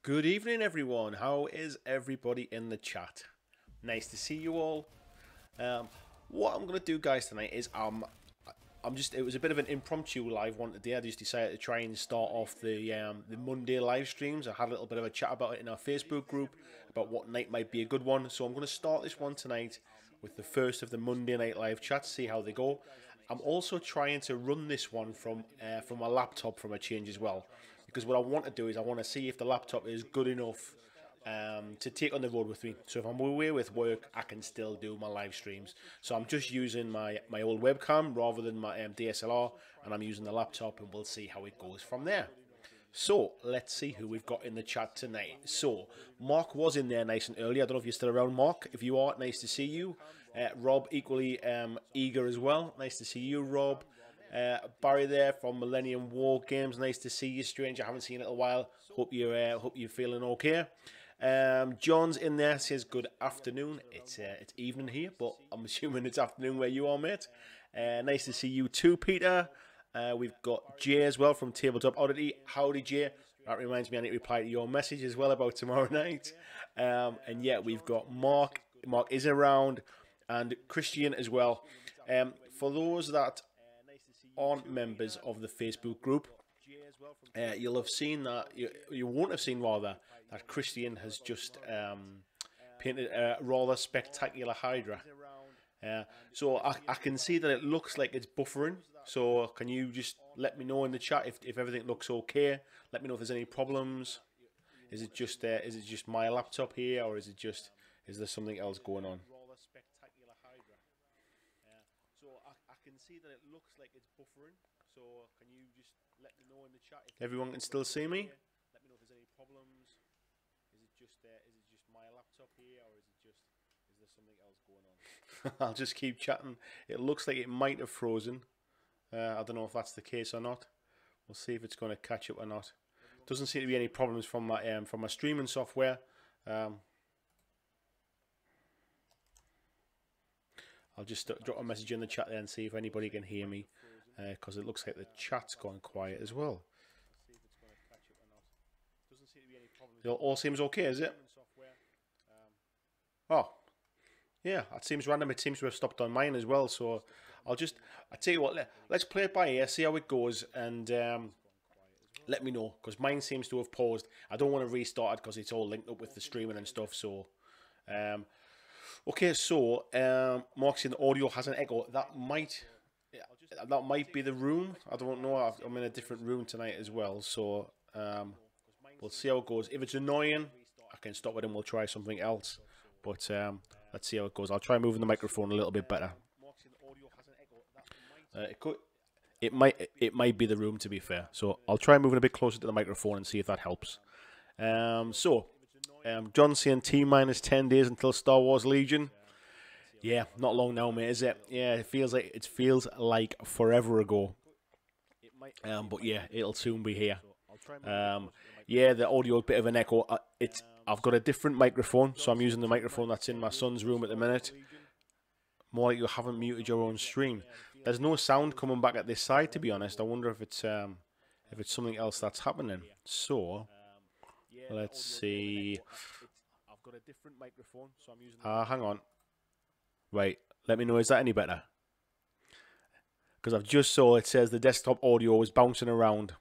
Good evening, everyone. How is everybody in the chat? Nice to see you all. Um, what I'm gonna do, guys, tonight is it was a bit of an impromptu live one today. I just decided to try and start off the Monday live streams. I had a little bit of a chat about it in our Facebook group about what night might be a good one. So I'm gonna start this one tonight with the first of the Monday night live chats. See how they go. I'm also trying to run this one from my laptop from a change as well, because what I want to do is I want to see if the laptop is good enough to take on the road with me. So if I'm away with work, I can still do my live streams. So I'm just using my old webcam rather than my DSLR, and I'm using the laptop, and we'll see how it goes from there. So let's see who we've got in the chat tonight. So Mark was in there nice and early. I don't know if you're still around, Mark. If you are, nice to see you. Rob, equally eager as well. Nice to see you, Rob. Barry there from Millennium War Games. Nice to see you, stranger. I haven't seen you in a while. Hope you're feeling okay. John's in there. Says good afternoon. It's evening here, but I'm assuming it's afternoon where you are, mate. Nice to see you too, Peter. We've got Jay as well from Tabletop Oddity. Howdy, Jay. That reminds me, I need to reply to your message as well about tomorrow night. And yeah, we've got Mark. Mark is around, and Christian as well. For those that aren't members of the Facebook group, you'll have seen that you won't have seen rather that Christian has just painted a rather spectacular Hydra. So I can see that it looks like it's buffering. So can you just let me know in the chat if everything looks okay? Let me know if there's any problems. Is it just my laptop here, or is there something else going on? So I can see that it looks like it's buffering. So can you just let me know in the chat if everyone can still see me? Let me know if there's any problems. Is it just my laptop here, or is there something else going on? I'll just keep chatting. It looks like it might have frozen. I don't know if that's the case or not. We'll see if it's going to catch up or not. Doesn't seem to be any problems from my streaming software. I'll just drop a message in the chat there and see if anybody can hear me, because it looks like the chat's gone quiet as well. It all seems okay, is it? Oh, yeah, that seems random. It seems to have stopped on mine as well. So I tell you what, let's play it by ear, see how it goes, and let me know, because mine seems to have paused. I don't want to restart it because it's all linked up with the streaming and stuff. So, okay, so Mark's in the audio has an echo. That might be the room. I don't know. I'm in a different room tonight as well. So we'll see how it goes. If it's annoying, I can stop it and we'll try something else. But let's see how it goes. I'll try moving the microphone a little bit better. It might be the room, to be fair. So I'll try moving a bit closer to the microphone and see if that helps. John saying T-minus 10 days until Star Wars Legion. Yeah, not long now, mate, is it? Yeah, it feels like forever ago. But yeah, it'll soon be here. Yeah, the audio a bit of an echo. I've got a different microphone, so I'm using the microphone that's in my son's room at the minute. More like you haven't muted your own stream. There's no sound coming back at this side, to be honest. I wonder if it's something else that's happening. So let's see. I've got a different microphone, so I'm using. Hang on. Right, let me know. Is that any better? Because I've just saw it says the desktop audio was bouncing around.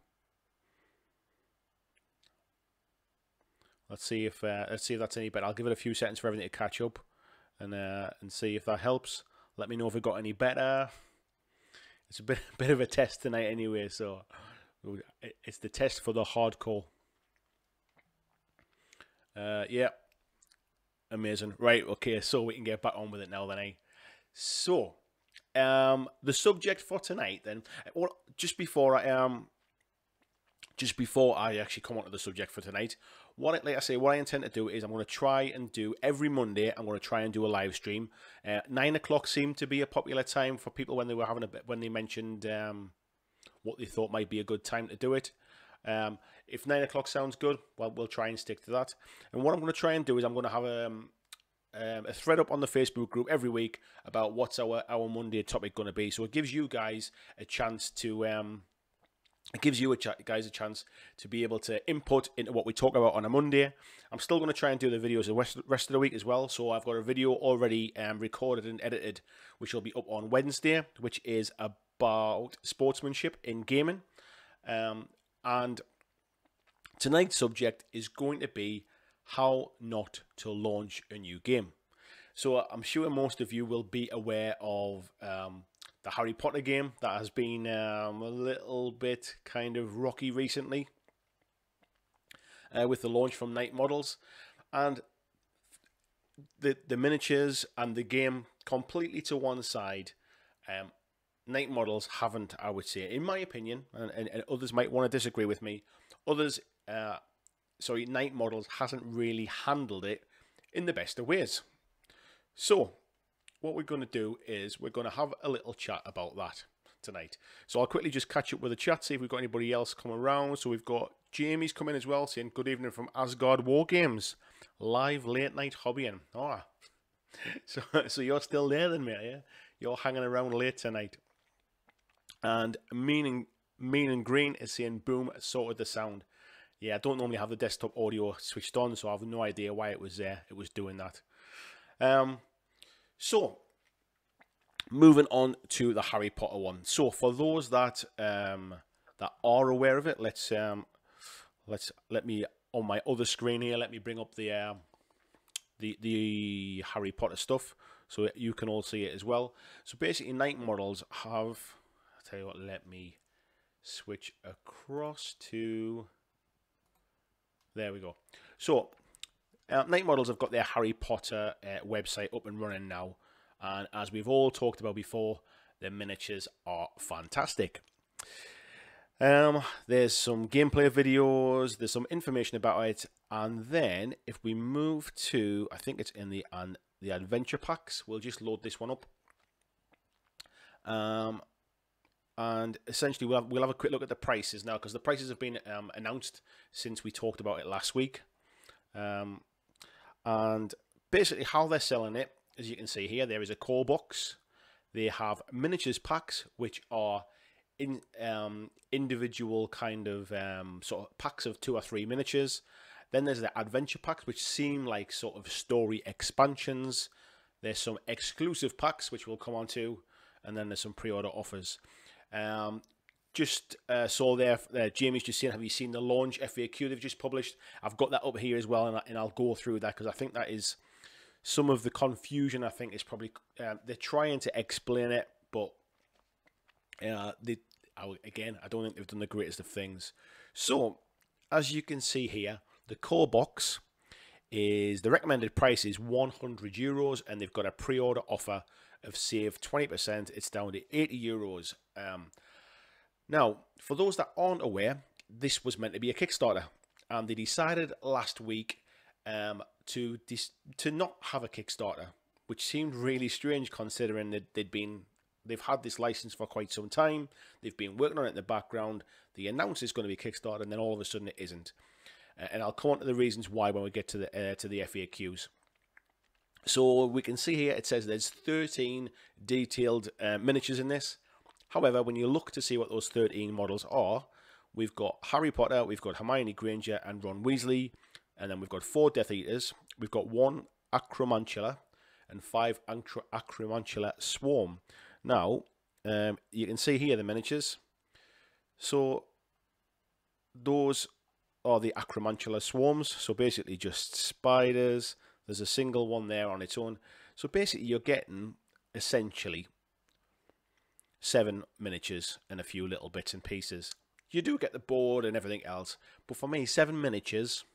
Let's see if that's any better. I'll give it a few seconds for everything to catch up, and see if that helps. Let me know if it got any better. It's a bit of a test tonight anyway, so it's the test for the hardcore. Yeah, amazing. Right, okay, so we can get back on with it now then, eh? So, the subject for tonight then, just before I actually come on to the subject for tonight, what I intend to do is I'm going to try and do every Monday. I'm going to try and do a live stream. 9 o'clock seemed to be a popular time for people when they mentioned what they thought might be a good time to do it. If 9 o'clock sounds good, well, we'll try and stick to that. And what I'm going to try and do is I'm going to have a thread up on the Facebook group every week about what's our Monday topic going to be. So it gives you guys a chance to It gives you guys a chance to be able to input into what we talk about on a Monday. I'm still going to try and do the videos the rest of the week as well. So I've got a video already recorded and edited, which will be up on Wednesday, which is about sportsmanship in gaming. And tonight's subject is going to be how not to launch a new game. So I'm sure most of you will be aware of the Harry Potter game that has been a little bit kind of rocky recently with the launch from Night Models, and the miniatures and the game completely to one side. Night Models haven't, I would say, in my opinion, and others might want to disagree with me, Night Models hasn't really handled it in the best of ways. So what we're going to do is we're going to have a little chat about that tonight. So I'll quickly just catch up with the chat, see if we've got anybody else come around. So we've got Jamie's come in as well, saying good evening from Asgard War Games, live late night hobbying. Oh, so you're still there then, mate? Yeah, you're hanging around late tonight. And Mean and Green is saying boom, sorted the sound. Yeah, I don't normally have the desktop audio switched on, so I have no idea why it was there. It was doing that. So, moving on to the Harry Potter one. So, for those that that are aware of it, let me on my other screen here. Let me bring up the Harry Potter stuff so you can all see it as well. So basically, Night Models have. I'll tell you what. Let me switch across to. There we go. So. Night Models have got their Harry Potter website up and running now, and as we've all talked about before, their miniatures are fantastic. There's some gameplay videos, there's some information about it, and then if we move to, I think it's in the adventure packs, we'll just load this one up. And essentially we'll have a quick look at the prices now, because the prices have been announced since we talked about it last week. And basically how they're selling it, as you can see here, there is a core box. They have miniatures packs, which are individual kind of sort of packs of 2 or 3 miniatures. Then there's the adventure packs, which seem like sort of story expansions. There's some exclusive packs, which we'll come on to, and then there's some pre-order offers. Just saw there, Jamie's just saying, have you seen the launch FAQ they've just published? I've got that up here as well, and I'll go through that, because I think that is some of the confusion. I think is probably they're trying to explain it, but again, I don't think they've done the greatest of things. So, as you can see here, the core box is, the recommended price is €100, and they've got a pre-order offer of save 20%. It's down to €80. Now, for those that aren't aware, this was meant to be a Kickstarter, and they decided last week to not have a Kickstarter, which seemed really strange considering that they've had this license for quite some time. They've been working on it in the background. They announced it's going to be Kickstarter, and then all of a sudden it isn't. And I'll come on to the reasons why when we get to the FAQs. So we can see here it says there's 13 detailed miniatures in this. However, when you look to see what those 13 models are, we've got Harry Potter, we've got Hermione Granger and Ron Weasley, and then we've got 4 Death Eaters, we've got 1 Acromantula, and 5 Acromantula Swarm. Now, you can see here the miniatures. So, those are the Acromantula Swarms, so basically just spiders. There's a single one there on its own. So basically you're getting, essentially, 7 miniatures and a few little bits and pieces. You do get the board and everything else, but for me, 7 miniatures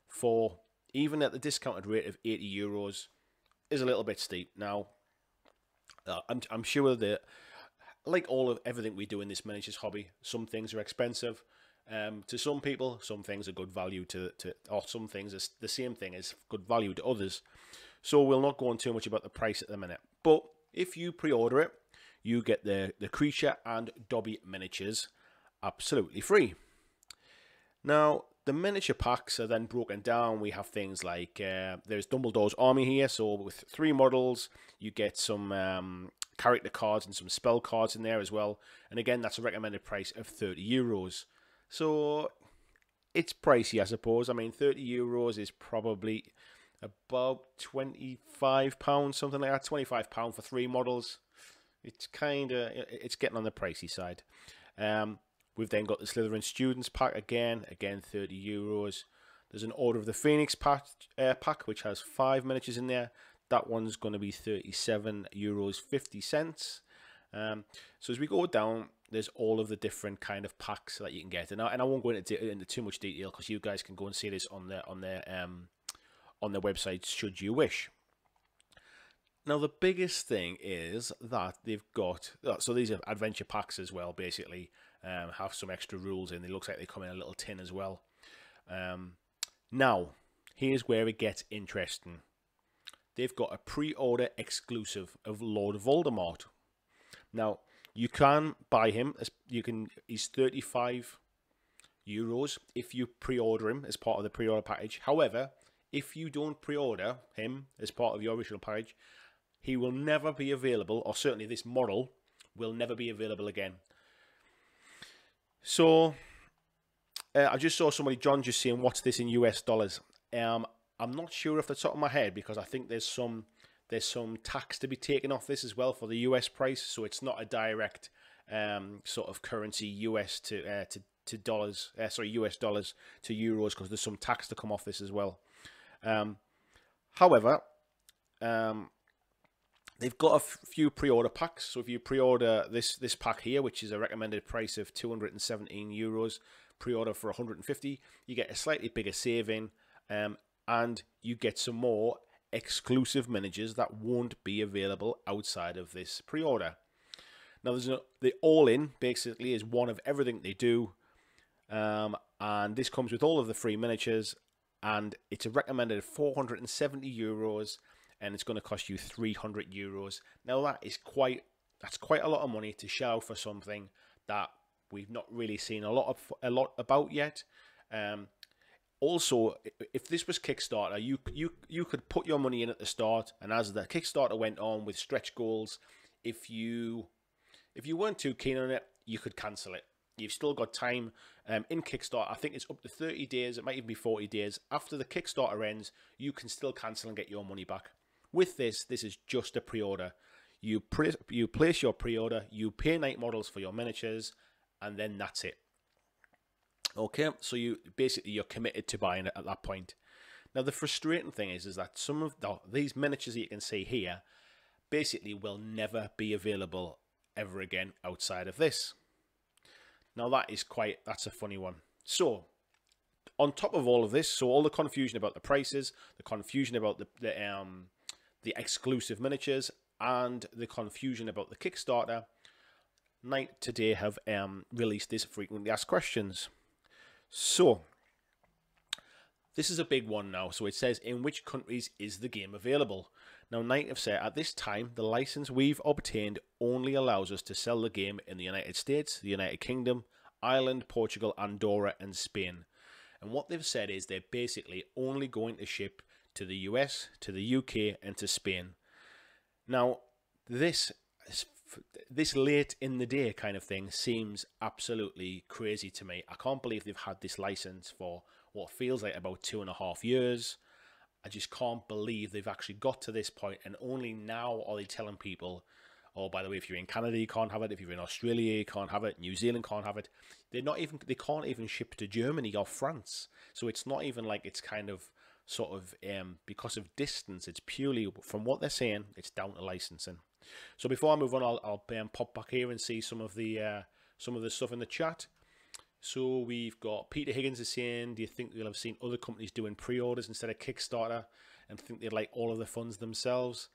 for, even at the discounted rate of €80, is a little bit steep. Now, I'm sure that, like everything we do in this miniatures hobby, some things are expensive. To some people, some things are good value or some things are the same thing as good value to others. So we'll not go on too much about the price at the minute. But if you pre-order it, you get the Creature and Dobby miniatures absolutely free. Now, the miniature packs are then broken down. We have things like, there's Dumbledore's army here. So with 3 models, you get some character cards and some spell cards in there as well. And again, that's a recommended price of €30. So it's pricey, I suppose. I mean, €30 is probably about £25, something like that. £25 for 3 models. It's it's getting on the pricey side. We've then got the Slytherin Students pack again €30. There's an Order of the Phoenix pack, which has 5 miniatures in there. That one's going to be €37.50. So as we go down, there's all of the different kind of packs that you can get, and I won't go into too much detail because you guys can go and see this on their website should you wish. Now the biggest thing is that they've got, so these are adventure packs as well. Basically, have some extra rules in. It looks like they come in a little tin as well. Now here's where it gets interesting. They've got a pre-order exclusive of Lord Voldemort. Now, you can buy him. He's €35 if you pre-order him as part of the pre-order package. However, if you don't pre-order him as part of your original package, he will never be available, or certainly this model will never be available again. So, I just saw somebody, John, just saying, what's this in US dollars? I'm not sure off the top of my head because I think there's some tax to be taken off this as well for the US price, so it's not a direct sort of currency US to dollars, US dollars to euros, because there's some tax to come off this as well. However, they've got a few pre-order packs. So if you pre-order this pack here, which is a recommended price of €217, pre-order for 150, you get a slightly bigger saving, and you get some more exclusive miniatures that won't be available outside of this pre-order. Now, the all-in basically is one of everything they do, and this comes with all of the free miniatures, and it's a recommended €470, and it's going to cost you €300. Now that's quite a lot of money to shell for something that we've not really seen a lot about yet. Also, if this was Kickstarter, you could put your money in at the start, and as the Kickstarter went on with stretch goals, if you weren't too keen on it, you could cancel it. You've still got time in Kickstarter. I think it's up to 30 days. It might even be 40 days. After the Kickstarter ends, you can still cancel and get your money back. With this is just a pre-order. You place your pre-order, you pay night models for your miniatures, and then that's it. Okay, so you're committed to buying it at that point. Now the frustrating thing is that some of these miniatures that you can see here basically will never be available ever again outside of this. Now that's a funny one. So on top of all of this, so all the confusion about the prices, the confusion about the exclusive miniatures, and the confusion about the Kickstarter, Night today have released this frequently asked questions. So this is a big one now. So it says, in which countries is the game available? Now, Night have said, at this time, the license we've obtained only allows us to sell the game in the United States, the United Kingdom, Ireland, Portugal, Andorra, and Spain. And what they've said is they're basically only going to ship to the US, to the UK, and to Spain. Now, this late in the day kind of thing seems absolutely crazy to me. I can't believe they've had this license for what feels like about 2.5 years. I just can't believe they've actually got to this point, and only now are they telling people, oh, by the way, if you're in Canada, you can't have it. If you're in Australia, you can't have it. New Zealand can't have it. They can't even ship to Germany or France. So it's not even like it's kind of sort of because of distance. It's purely, from what they're saying, it's down to licensing. So before I move on, I'll pop back here and see some of the stuff in the chat. So we've got Peter Higgins is saying, do you think you'll have seen other companies doing pre-orders instead of Kickstarter and think they'd like all of the funds themselves?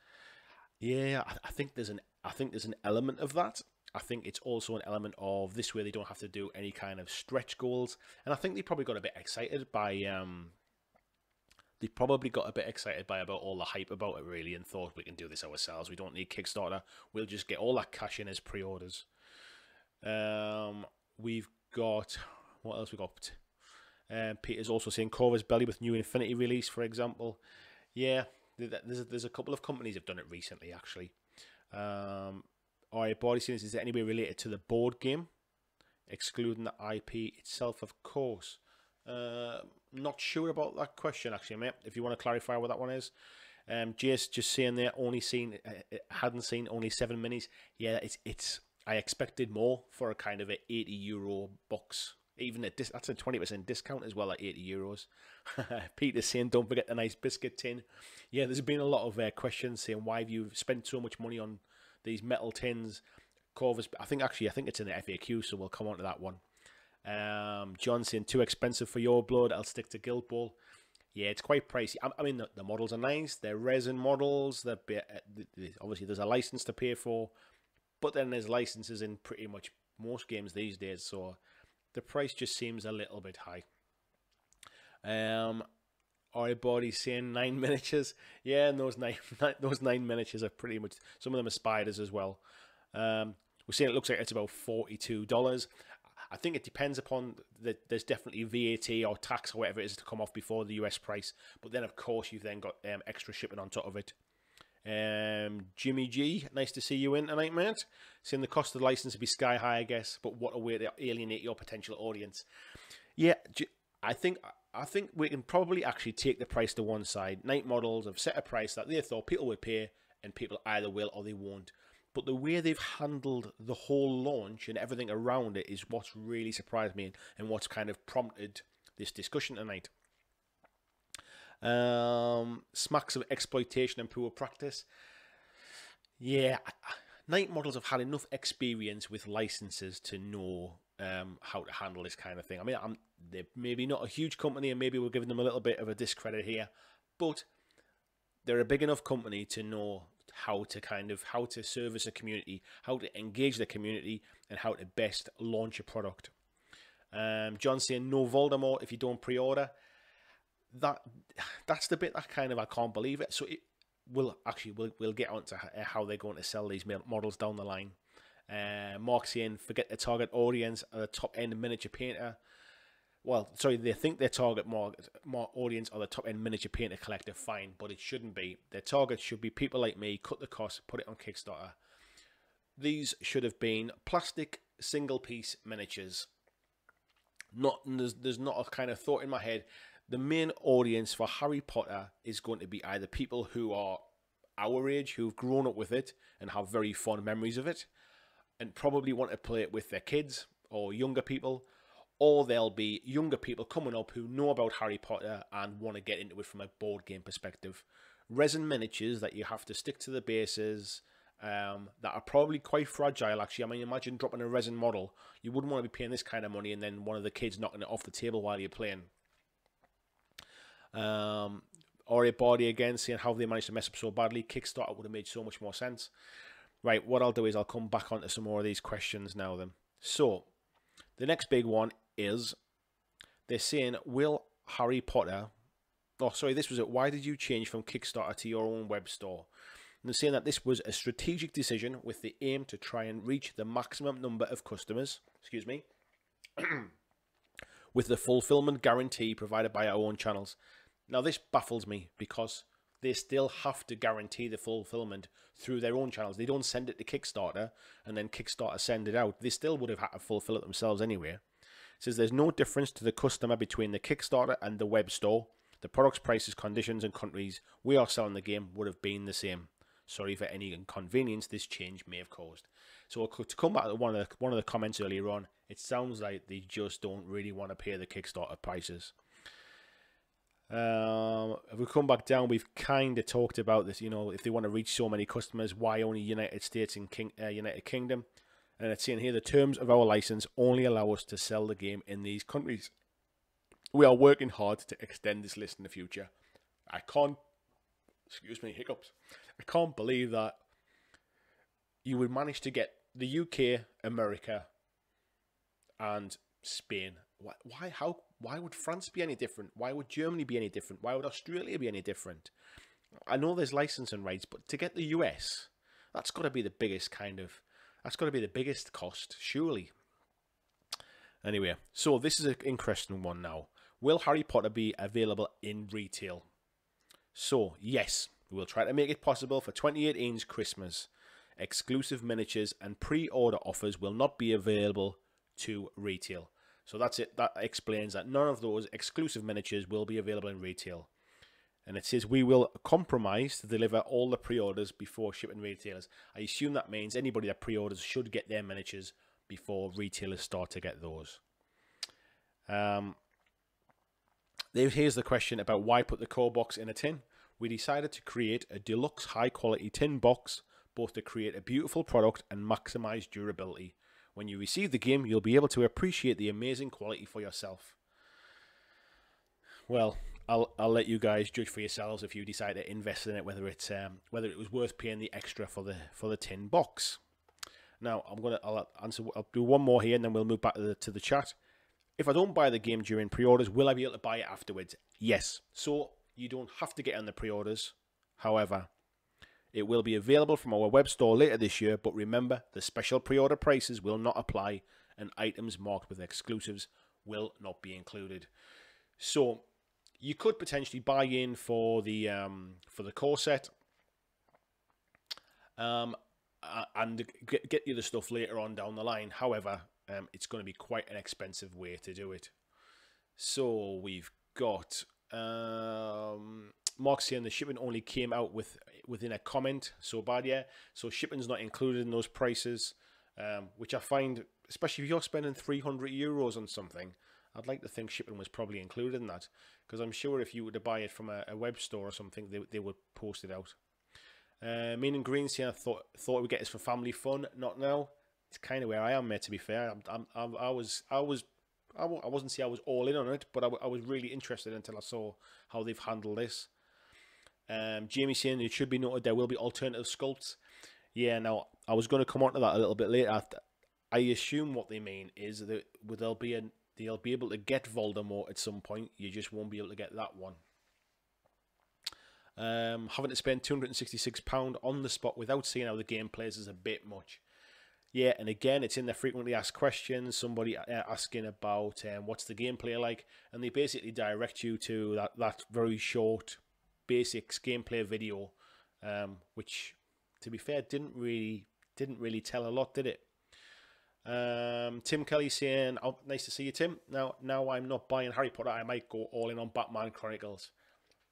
Yeah, I think there's an element of that. I think it's also an element of this way they don't have to do any kind of stretch goals, and I think they probably got a bit excited by about all the hype about it, really, and thought, we can do this ourselves. We don't need Kickstarter. We'll just get all that cash in as pre-orders. We've got, what else we got? Peter's also saying Corvus Belly with new Infinity release, for example. Yeah, there's a couple of companies have done it recently, actually. Alright, body scenes, is it any way related to the board game? Excluding the IP itself, of course. Not sure about that question, actually, mate. If you want to clarify what that one is. Jace just saying there, hadn't seen only 7 minis. Yeah, it's. I expected more for a kind of a €80 box. Even that's a 20% discount as well at €80. Peter's saying, don't forget the nice biscuit tin. Yeah, there's been a lot of questions saying why have you spent so much money on these metal tins. Corvus, I think it's in the FAQ, so we'll come on to that one. John saying too expensive for your blood. I'll stick to Guild Ball. Yeah, it's quite pricey. I mean, the models are nice. They're resin models. Obviously, there's a license to pay for, but then there's licenses in pretty much most games these days. So the price just seems a little bit high. Body saying 9 miniatures. Yeah, and those nine miniatures are pretty much, some of them are spiders as well. We're saying it looks like it's about $42. I think it depends upon there's definitely VAT or tax or whatever it is to come off before the US price. But then, of course, you've then got extra shipping on top of it. Jimmy G, nice to see you in tonight, mate. Saying the cost of the license would be sky high, I guess. But what a way to alienate your potential audience. Yeah, I think we can probably actually take the price to one side. Night models have set a price that they thought people would pay, and people either will or they won't. But the way they've handled the whole launch and everything around it is what's really surprised me and what's kind of prompted this discussion tonight. Smacks of exploitation and poor practice. Yeah, Night models have had enough experience with licenses to know how to handle this kind of thing. I mean, they're maybe not a huge company, and maybe we're giving them a little bit of a discredit here, but they're a big enough company to know how to service a community, how to engage the community, and how to best launch a product. John saying no Voldemort if you don't pre-order. That's the bit that kind of I can't believe it. So we'll get on to how they're going to sell these models down the line. Mark saying forget the target audience, the top end miniature painter. Well, sorry, they think their target more audience are the top-end miniature painter collector. Fine, but it shouldn't be. Their target should be people like me, cut the cost, put it on Kickstarter. These should have been plastic single-piece miniatures. There's not a kind of thought in my head. The main audience for Harry Potter is going to be either people who are our age, who've grown up with it and have very fond memories of it, and probably want to play it with their kids or younger people, or there'll be younger people coming up who know about Harry Potter and want to get into it from a board game perspective. Resin miniatures that you have to stick to the bases, that are probably quite fragile, actually. I mean, imagine dropping a resin model. You wouldn't want to be paying this kind of money and then one of the kids knocking it off the table while you're playing. Ori Body again saying how they managed to mess up so badly. Kickstarter would have made so much more sense. Right, what I'll do is I'll come back onto some more of these questions now then. So, the next big one is, they're saying, will Harry Potter... Oh, sorry, this was it. Why did you change from Kickstarter to your own web store? And they're saying that this was a strategic decision with the aim to try and reach the maximum number of customers, excuse me, with the fulfillment guarantee provided by our own channels. Now, this baffles me because they still have to guarantee the fulfillment through their own channels. They don't send it to Kickstarter and then Kickstarter send it out. They still would have had to fulfill it themselves anyway. It says there's no difference to the customer between the Kickstarter and the web store. The product's prices, conditions, and countries we are selling the game would have been the same. Sorry for any inconvenience this change may have caused. So to come back to one of the comments earlier on, it sounds like they just don't really want to pay the Kickstarter prices. If we come back down, we've kind of talked about this. You know, if they want to reach so many customers, why only United States and United Kingdom? And it's saying here, the terms of our license only allow us to sell the game in these countries. We are working hard to extend this list in the future. I can't, excuse me, hiccups. I can't believe that you would manage to get the UK, America, and Spain. Why would France be any different? Why would Germany be any different? Why would Australia be any different? I know there's licensing rights, but to get the US, that's got to be the biggest cost, surely. Anyway, so this is an interesting one now. Will Harry Potter be available in retail? So, yes, we'll try to make it possible for 2018's Christmas. exclusive miniatures and pre-order offers will not be available to retail. So that's it. That explains that none of those exclusive miniatures will be available in retail. And it says we will compromise to deliver all the pre-orders before shipping retailers. I assume that means anybody that pre-orders should get their miniatures before retailers start to get those. Here's the question about why put the core box in a tin. We decided to create a deluxe high quality tin box, both to create a beautiful product and maximize durability. When you receive the game, you'll be able to appreciate the amazing quality for yourself. Well, I'll let you guys judge for yourselves if you decide to invest in it, whether it was worth paying the extra for the tin box. Now I'll do one more here, and then we'll move back to the chat. If I don't buy the game during pre-orders, will I be able to buy it afterwards? Yes. So you don't have to get on the pre-orders. However, it will be available from our web store later this year, but remember, the special pre-order prices will not apply, and items marked with exclusives will not be included. So you could potentially buy in for the core set, and get the other stuff later on down the line. However, it's going to be quite an expensive way to do it. So we've got Mark saying the shipping only came out within a comment. So bad, yeah. So shipping's not included in those prices, which I find, especially if you're spending €300 on something, I'd like to think shipping was probably included in that, because I'm sure if you were to buy it from a web store or something, they would post it out. Meaning Green saying I thought we'd get this for family fun. Not now. It's kind of where I am, mate. To be fair, I wasn't say I was all in on it, but I was really interested until I saw how they've handled this. Jamie saying it should be noted there will be alternative sculpts. Yeah, now I was going to come on to that a little bit later. I assume what they mean is that they'll be able to get Voldemort at some point. You just won't be able to get that one. Having to spend £266 on the spot without seeing how the game plays is a bit much. Yeah, and again, it's in the frequently asked questions. Somebody asking about what's the gameplay like, and they basically direct you to that very short basics gameplay video, which, to be fair, didn't really tell a lot, did it? Tim Kelly saying, "Oh, nice to see you, Tim. Now I'm not buying Harry Potter. I might go all in on Batman Chronicles."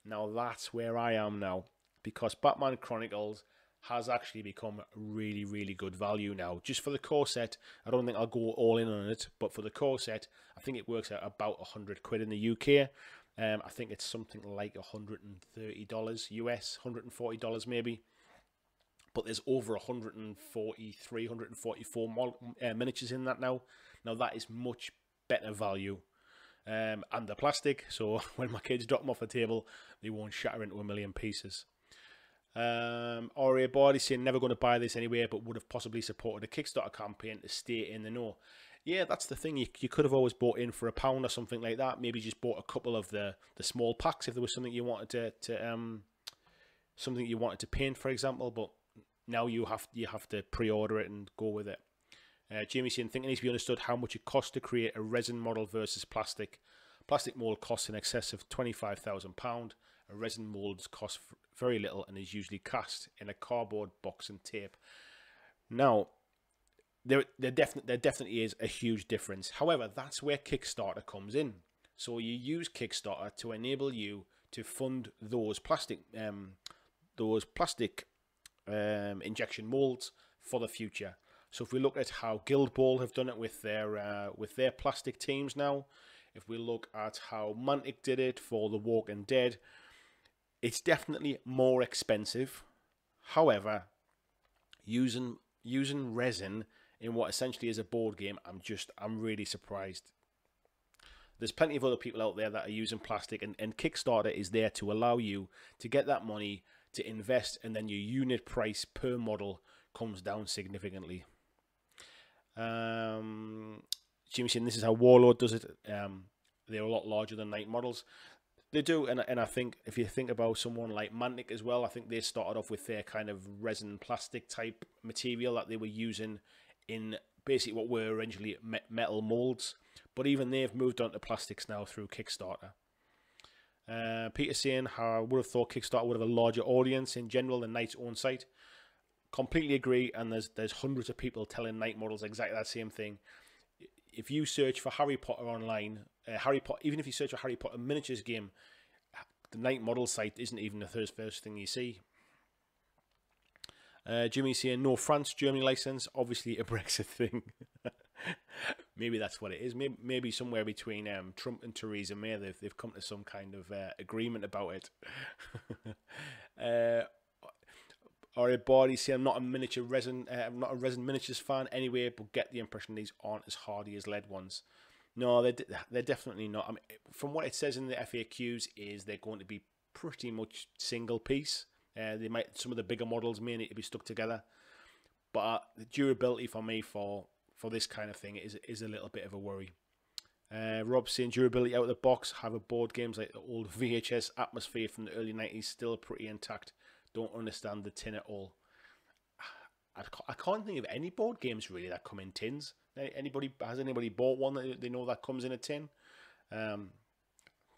Now that's where I am now, because Batman Chronicles has actually become really, really good value now. Just for the core set, I don't think I'll go all in on it, but for the core set, I think it works out about £100 in the UK. I think it's something like $130 US, $140 maybe. But there's over 143, 144 miniatures in that now. Now that is much better value. And the plastic, so when my kids drop them off the table, they won't shatter into a million pieces. Aurea Body saying never going to buy this anyway, but would have possibly supported a Kickstarter campaign to stay in the know. Yeah, that's the thing. You could have always bought in for £1 or something like that. Maybe just bought a couple of the small packs if there was something you wanted to paint, for example. But now you have to pre-order it and go with it. Jamie saying, think it needs to be understood how much it costs to create a resin model versus plastic. Plastic mold costs in excess of £25,000. A resin mold costs very little and is usually cast in a cardboard box and tape. Now, there definitely is a huge difference. However, that's where Kickstarter comes in. So you use Kickstarter to enable you to fund those plastic injection molds for the future. So if we look at how Guild Ball have done it with their plastic teams now, if we look at how Mantic did it for The Walking Dead, it's definitely more expensive. However, using resin in what essentially is a board game, I'm really surprised. There's plenty of other people out there that are using plastic, and Kickstarter is there to allow you to get that money to invest, and then your unit price per model comes down significantly. Jimmy saying this is how Warlord does it. They're a lot larger than Knight models. They do, and I think if you think about someone like Mantic as well, I think they started off with their kind of resin plastic type material that they were using in basically what were originally metal molds. But even they've moved on to plastics now through Kickstarter. Peter saying how I would have thought Kickstarter would have a larger audience in general than Knight's own site. completely agree, and there's hundreds of people telling Night Models exactly that same thing. If you search for Harry Potter online, even if you search for Harry Potter miniatures game, the Night Model site isn't even the first thing you see. Jimmy's saying no France Germany license, obviously a Brexit thing. Maybe that's what it is. Maybe somewhere between Trump and Theresa May, they've come to some kind of agreement about it. Alright, Barty saying I'm not a resin miniatures fan anyway, but get the impression these aren't as hardy as lead ones. No, they're definitely not. I mean, from what it says in the FAQs, is they're going to be pretty much single piece. Some of the bigger models may need to be stuck together, but the durability for me for this kind of thing is a little bit of a worry. Rob saying durability out of the box. Have board games like the old VHS atmosphere from the early 90s still pretty intact. Don't understand the tin at all. I can't think of any board games really that come in tins. Has anybody bought one that they know that comes in a tin?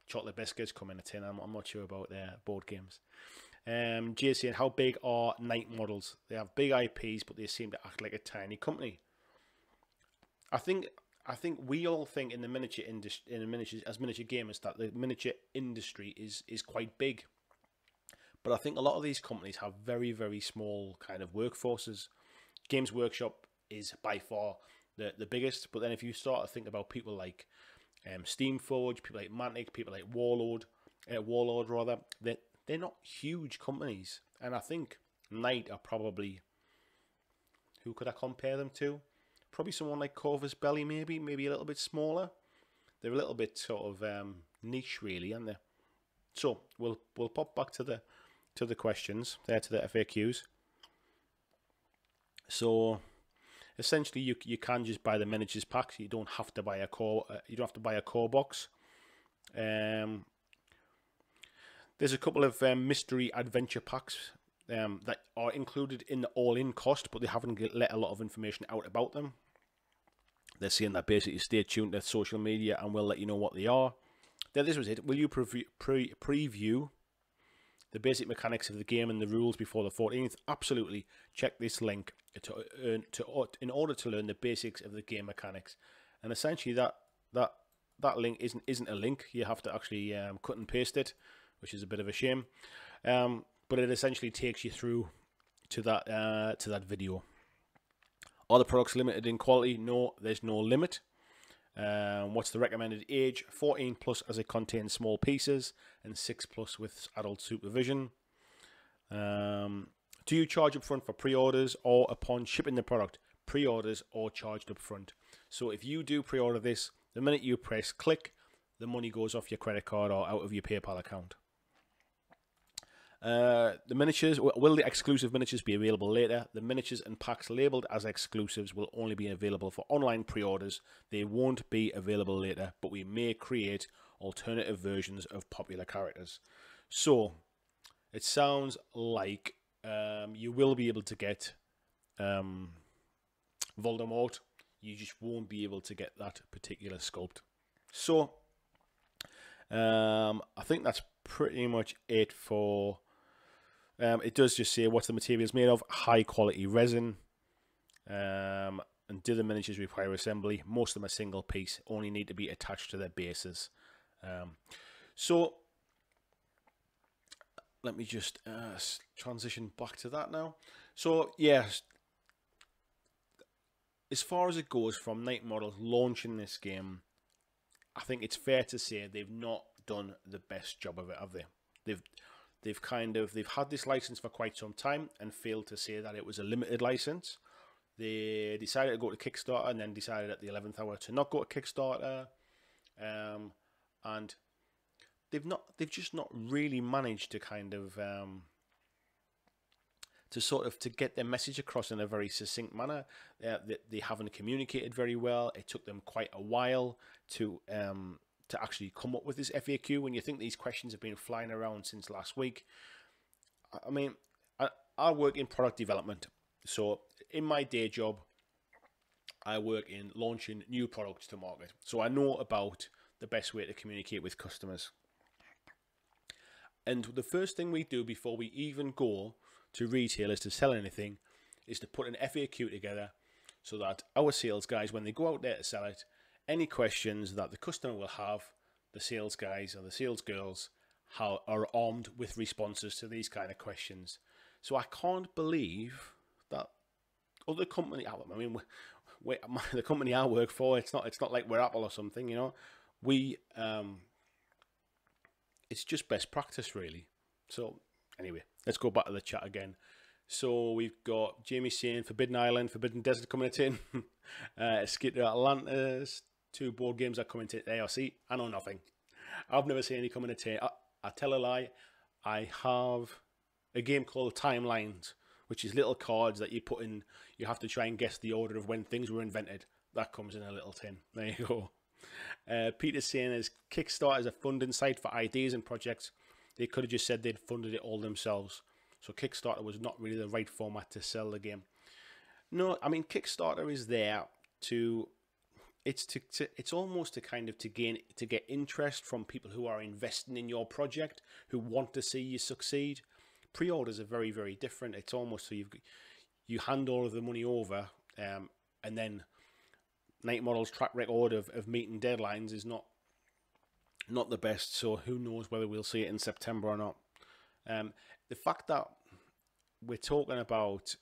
Chocolate biscuits come in a tin. I'm not sure about their board games. Jay saying, how big are Night Models? They have big IPs, but they seem to act like a tiny company. I think we all think in the miniature industry, as miniature gamers, that the miniature industry is quite big. But I think a lot of these companies have very, very small kind of workforces. Games Workshop is by far the biggest. But then if you start to think about people like Steamforge, people like Mantic, people like Warlord, they're not huge companies. And I think Knight are probably, who could I compare them to? Probably someone like Corvus Belli, maybe a little bit smaller. They're a little bit sort of niche, really, aren't they? So we'll pop back to the questions there, to the FAQs. So essentially, you can just buy the miniatures packs. You don't have to buy a core. You don't have to buy a core box. There's a couple of mystery adventure packs that are included in the all-in cost, but they haven't let a lot of information out about them. They're saying that basically stay tuned to social media and we'll let you know what they are. Then this was it. Will you preview the basic mechanics of the game and the rules before the 14th? Absolutely. Check this link in order to learn the basics of the game mechanics. And essentially that link isn't a link. You have to actually cut and paste it, which is a bit of a shame. But it essentially takes you through to that video. Are the products limited in quality? No, there's no limit. What's the recommended age? 14 plus, as it contains small pieces, and 6 plus with adult supervision. Do you charge up front for pre-orders or upon shipping the product? Pre-orders or charged up front. So if you do pre-order this, the minute you press click, the money goes off your credit card or out of your PayPal account. The miniatures, will the exclusive miniatures be available later? The miniatures and packs labelled as exclusives will only be available for online pre-orders. They won't be available later, but we may create alternative versions of popular characters. So it sounds like you will be able to get Voldemort. You just won't be able to get that particular sculpt. So I think that's pretty much it for... it does just say what's the materials made of. High quality resin. And do the miniatures require assembly? Most of them are single piece, only need to be attached to their bases. So let me just transition back to that now. So yeah, as far as it goes from Night Models launching this game, I think it's fair to say they've not done the best job of it, have they? They've had this license for quite some time and failed to say that it was a limited license. They decided to go to Kickstarter and then decided at the 11th hour to not go to Kickstarter, and they've just not really managed to kind of to get their message across in a very succinct manner. They haven't communicated very well. It took them quite a while to actually come up with this FAQ. When you think these questions have been flying around since last week, I mean, I work in product development, so in my day job, I work in launching new products to market. So I know about the best way to communicate with customers. And the first thing we do before we even go to retailers to sell anything is to put an FAQ together so that our sales guys, when they go out there to sell it, any questions that the customer will have, the sales guys or the sales girls are armed with responses to these kind of questions. So I can't believe that other company, I mean, the company I work for, it's not like we're Apple or something, you know. It's just best practice, really. So anyway, let's go back to the chat again. So we've got Jamie saying Forbidden Island, Forbidden Desert coming in. Skitter Atlantis, 2 board games are coming to ARC. I know nothing. I've never seen any coming to. I tell a lie. I have a game called Timelines, which is little cards that you put in. You have to try and guess the order of when things were invented. That comes in a little tin. There you go. Peter's saying is Kickstarter is a funding site for ideas and projects. They could have just said they'd funded it all themselves. So Kickstarter was not really the right format to sell the game. No, I mean Kickstarter is there to. It's almost to kind of to get interest from people who are investing in your project, who want to see you succeed. Pre-orders are very, very different. It's almost so you hand all of the money over, and then Night Model's track record of meeting deadlines is not the best. So who knows whether we'll see it in September or not. The fact that we're talking about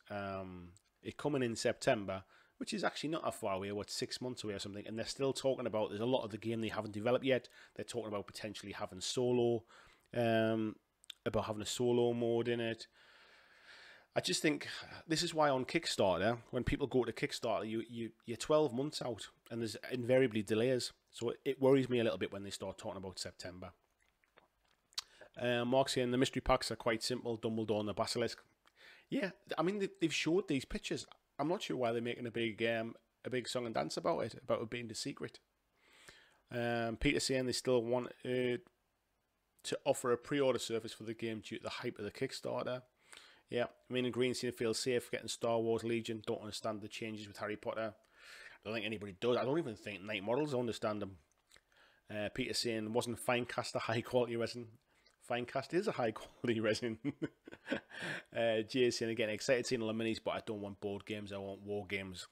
it coming in September, which is actually not that far away, 6 months away or something, and they're still talking about, there's a lot of the game they haven't developed yet. They're talking about potentially having solo, about having a solo mode in it. I just think this is why on Kickstarter, when people go to Kickstarter, you're 12 months out, and there's invariably delays. So it worries me a little bit when they start talking about September. Mark saying the mystery packs are quite simple, Dumbledore and the Basilisk. Yeah, I mean, they've showed these pictures. I'm not sure why they're making a big song and dance about it being the secret. Peter saying they still want to offer a pre-order service for the game due to the hype of the Kickstarter. Yeah, I mean, Green saying feel safe getting Star Wars Legion. Don't understand the changes with Harry Potter. I don't think anybody does. I don't even think Night Models understand them. Peter saying wasn't Finecast a high quality resin? Finecast is a high quality resin. Jay saying again excited seeing all the minis, but I don't want board games. I want war games.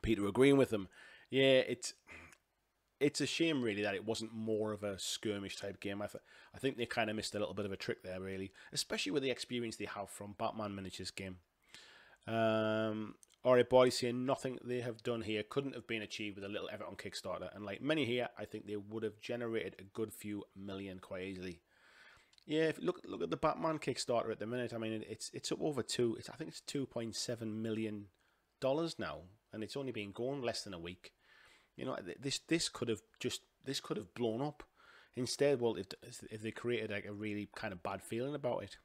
Peter agreeing with them. Yeah, it's a shame really that it wasn't more of a skirmish type game. I think they kind of missed a little bit of a trick there really, especially with the experience they have from Batman Miniatures game. Alright, Body saying nothing they have done here couldn't have been achieved with a little effort on Kickstarter, and like many here, I think they would have generated a good few million quite easily. Yeah, if look at the Batman Kickstarter at the minute. I mean, it's up over I think it's $2.7 million now, and it's only been going less than a week. You know, this could have blown up. Instead, well, if they created like a really kind of bad feeling about it.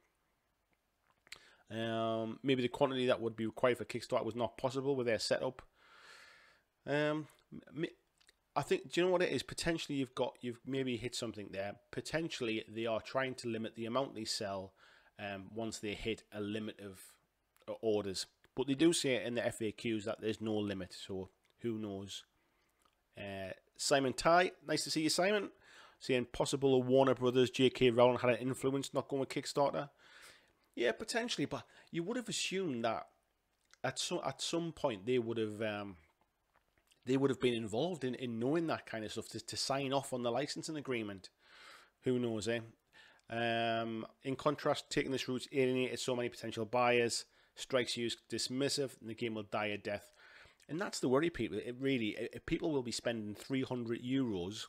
Maybe the quantity that would be required for Kickstarter was not possible with their setup. I think, do you know what it is? Potentially you've maybe hit something there. Potentially they are trying to limit the amount they sell once they hit a limit of orders. But they do say in the FAQs that there's no limit, so who knows? Simon Ty, nice to see you, Simon. Saying possible Warner Brothers, J.K. Rowling had an influence not going with Kickstarter. Yeah, potentially, but you would have assumed that at some point they would have been involved in knowing that kind of stuff to sign off on the licensing agreement. Who knows, eh? In contrast, taking this route alienated so many potential buyers, strikes you as dismissive, and the game will die a death. And that's the worry, people. People will be spending €300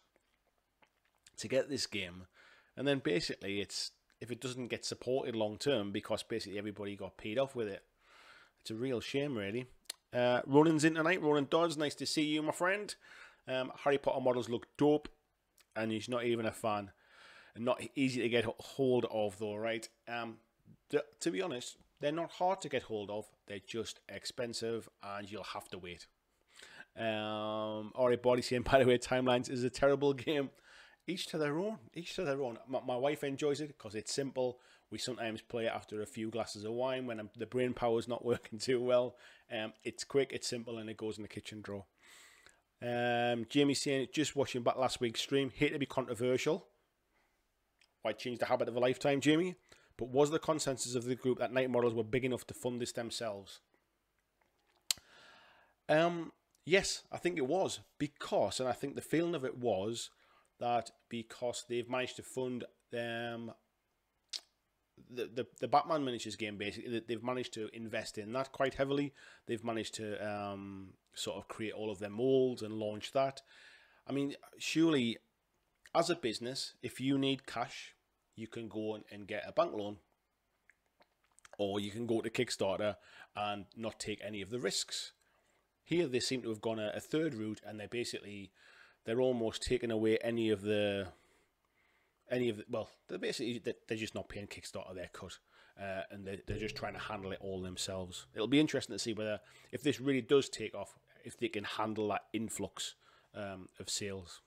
to get this game, and then basically if it doesn't get supported long term because basically everybody got paid off with it. It's a real shame, really. Ronan's in tonight. Ronan Dodds, nice to see you, my friend. Harry Potter models look dope, and he's not even a fan. And not easy to get hold of, though, right? To be honest, they're not hard to get hold of. They're just expensive, and you'll have to wait. Alright, Body saying, by the way, Timelines is a terrible game. Each to their own. Each to their own. My wife enjoys it because it's simple. We sometimes play it after a few glasses of wine when the brain power is not working too well. It's quick, it's simple, and it goes in the kitchen drawer. Jamie saying, just watching back last week's stream. Hate to be controversial. Why change the habit of a lifetime, Jamie? But was the consensus of the group that Night Models were big enough to fund this themselves? Yes, I think it was, because, and I think the feeling of it was that because they've managed to fund the Batman miniatures game, basically, they've managed to invest in that quite heavily. They've managed to sort of create all of their molds and launch that. I mean, surely, as a business, if you need cash, you can go and get a bank loan, or you can go to Kickstarter and not take any of the risks. Here they seem to have gone a third route, and they're almost taking away any of the well, they're just not paying Kickstarter their cut, and they're just trying to handle it all themselves. It'll be interesting to see whether, if this really does take off, if they can handle that influx of sales.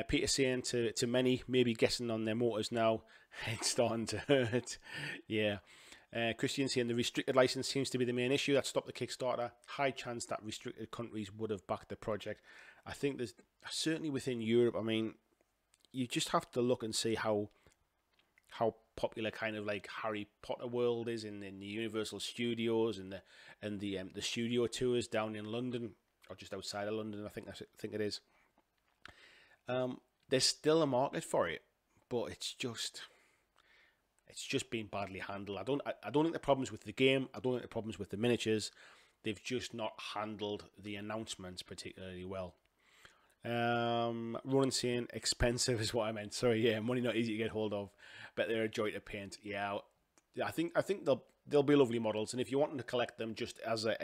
Peter saying to many, maybe guessing on their motors now, it's starting to hurt. Yeah. Christian saying the restricted license seems to be the main issue that stopped the Kickstarter. High chance that restricted countries would have backed the project. I think there's certainly within Europe. I mean, you just have to look and see how popular kind of like Harry Potter world is in the Universal Studios and the studio tours down in London, or just outside of London. I think it is. There's still a market for it, but it's just been badly handled. I don't think the problem's with the game. I don't think the problem's with the miniatures. They've just not handled the announcements particularly well. Ronan saying expensive is what I meant. Sorry, yeah, money not easy to get hold of, but they're a joy to paint. Yeah, I think they'll be lovely models, and if you want to collect them just as a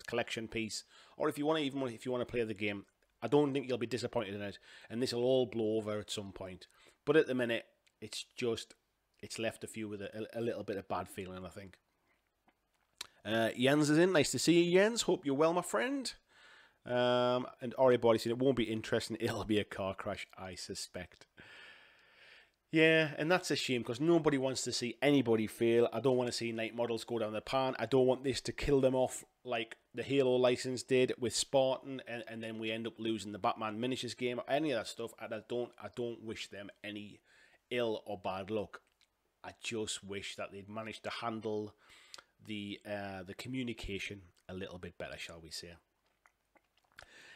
collection piece, or if you want to play the game, I don't think you'll be disappointed in it, and this will all blow over at some point. But at the minute, it's left a few with a little bit of bad feeling, I think. Jens is in. Nice to see you, Jens. Hope you're well, my friend. And Ori Body said it won't be interesting. It'll be a car crash, I suspect. Yeah, and that's a shame because nobody wants to see anybody fail. I don't want to see Night Models go down the pan. I don't want this to kill them off like the Halo license did with Spartan, and then we end up losing the Batman miniatures game or any of that stuff. And I don't wish them any ill or bad luck. I just wish that they'd managed to handle the communication a little bit better, shall we say.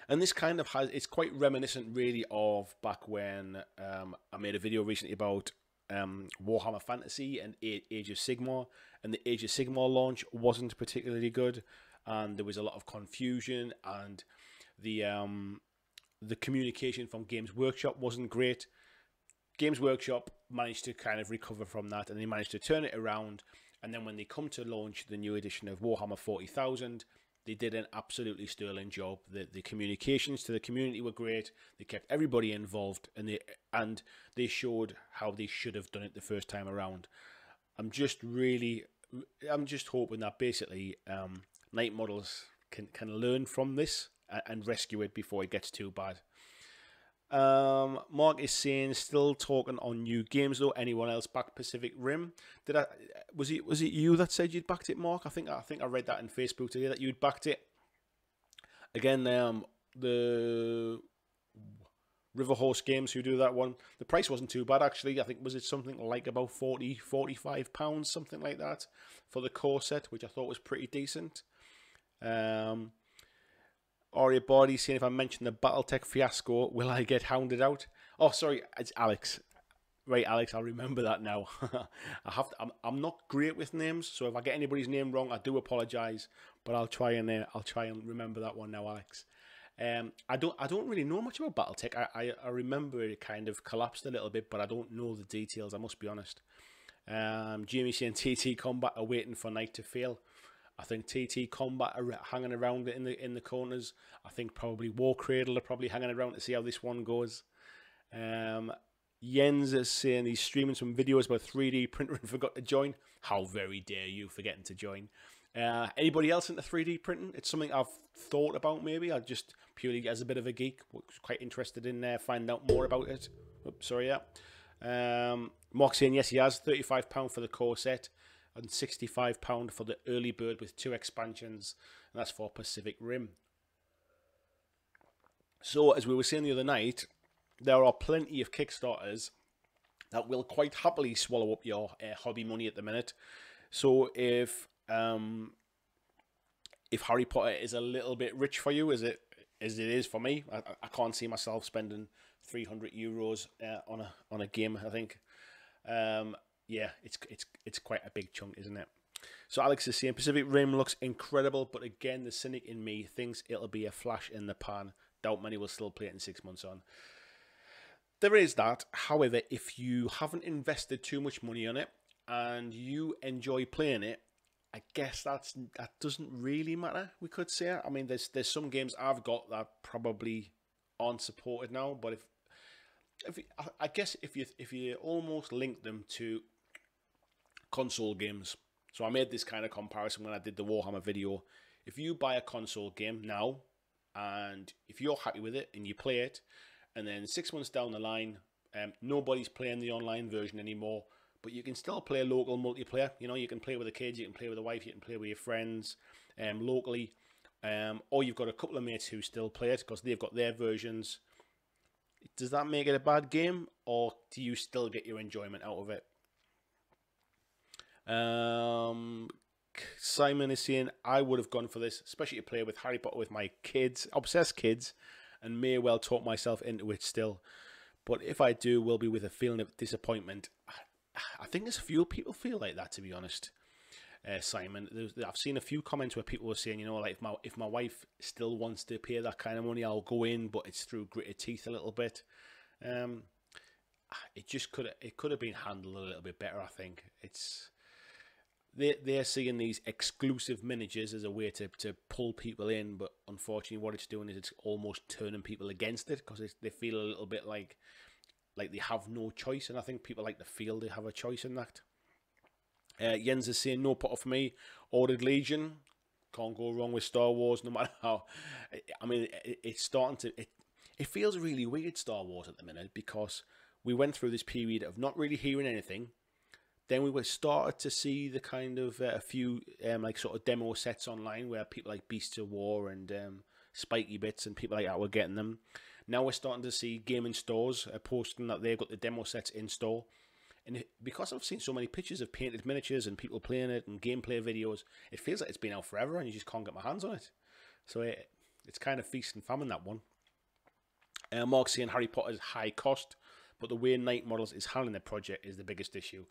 And this kind of it's quite reminiscent really of back when I made a video recently about Warhammer Fantasy and Age of Sigmar, and the Age of Sigmar launch wasn't particularly good, and there was a lot of confusion, and the communication from Games Workshop wasn't great. Games Workshop managed to kind of recover from that, and they managed to turn it around, and then when they come to launch the new edition of Warhammer 40,000, they did an absolutely sterling job. The communications to the community were great. They kept everybody involved, and they showed how they should have done it the first time around. I'm just hoping that basically Night Models can learn from this and rescue it before it gets too bad. Mark is saying still talking on new games though. Anyone else back Pacific Rim? Was it you that said you'd backed it, Mark? I think I read that in Facebook today that you'd backed it. Again, the River Horse Games who do that one, the price wasn't too bad actually. I think was it something like about £45, something like that, for the core set, which I thought was pretty decent. Aria Body saying if I mention the Battletech fiasco, will I get hounded out? Oh, sorry, it's Alex. Right, Alex, I'll remember that now. I'm not great with names, so if I get anybody's name wrong, I do apologise. But I'll try and remember that one now, Alex. I don't really know much about Battletech. I remember it kind of collapsed a little bit, but I don't know the details. I must be honest. Jamie saying TT Combat are waiting for Night to fail. I think TT Combat are hanging around in the corners. I think probably War Cradle are probably hanging around to see how this one goes. Jens is saying he's streaming some videos about 3D printer and forgot to join. How very dare you forgetting to join. Anybody else into 3D printing? It's something I've thought about maybe. I just purely as a bit of a geek was quite interested in finding out more about it. Oops, sorry, yeah. Mark saying yes, he has £35 for the core set and £65 for the early bird with 2 expansions, and that's for Pacific Rim. So, as we were saying the other night, there are plenty of Kickstarters that will quite happily swallow up your hobby money at the minute. So if Harry Potter is a little bit rich for you, as it is for me, I can't see myself spending €300 on a game. I think, yeah, it's quite a big chunk, isn't it? So Alex is saying Pacific Rim looks incredible, but again, the cynic in me thinks it'll be a flash in the pan. Doubt many will still play it in 6 months on. There is that. However, if you haven't invested too much money on it and you enjoy playing it, I guess that doesn't really matter. We could say. I mean, there's some games I've got that probably aren't supported now, but I guess if you almost link them to console games. So I made this kind of comparison when I did the Warhammer video. If you buy a console game now, and if you're happy with it and you play it, and then 6 months down the line, nobody's playing the online version anymore, but you can still play local multiplayer. You know, you can play with the kids, you can play with the wife, you can play with your friends locally, or you've got a couple of mates who still play it because they've got their versions. Does that make it a bad game, or do you still get your enjoyment out of it? Simon is saying, I would have gone for this, especially to play with Harry Potter with my kids, obsessed kids, and may well talk myself into it still. But if I do, will be with a feeling of disappointment. I think there's a few people feel like that, to be honest. Simon, I've seen a few comments where people were saying, you know, like if my wife still wants to pay that kind of money, I'll go in, but it's through gritted teeth a little bit. It could have been handled a little bit better. I think they're seeing these exclusive miniatures as a way to pull people in, but unfortunately what it's doing is it's almost turning people against it because they feel a little bit like they have no choice, and I think people like to feel they have a choice in that. Jens is saying, no Potter for me, ordered Legion, can't go wrong with Star Wars no matter how. I mean, it's starting to, it feels really weird, Star Wars at the minute, because we went through this period of not really hearing anything. Then we were started to see the kind of a few like sort of demo sets online where people like Beasts of War and Spiky Bits and people like that were getting them. Now we're starting to see gaming stores posting that they've got the demo sets in store. And because I've seen so many pictures of painted miniatures and people playing it and gameplay videos, it feels like it's been out forever and you just can't get my hands on it. So it's kind of feast and famine, that one. Mark saying Harry Potter's high cost, but the way Night Models is handling the project is the biggest issue.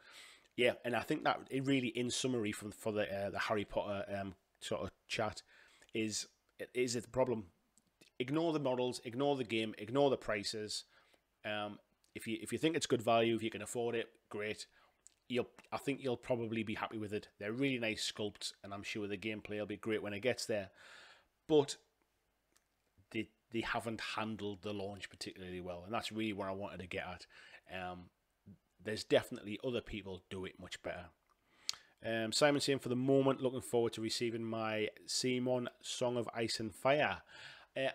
Yeah, and I think that it really, in summary, for the Harry Potter sort of chat, is the problem. Ignore the models, ignore the game, ignore the prices. If you think it's good value, if you can afford it, great. I think you'll probably be happy with it. They're really nice sculpts, and I'm sure the gameplay will be great when it gets there. But they haven't handled the launch particularly well, and that's really what I wanted to get at. There's definitely other people do it much better. Simon saying, for the moment, looking forward to receiving my Simon Song of Ice and Fire.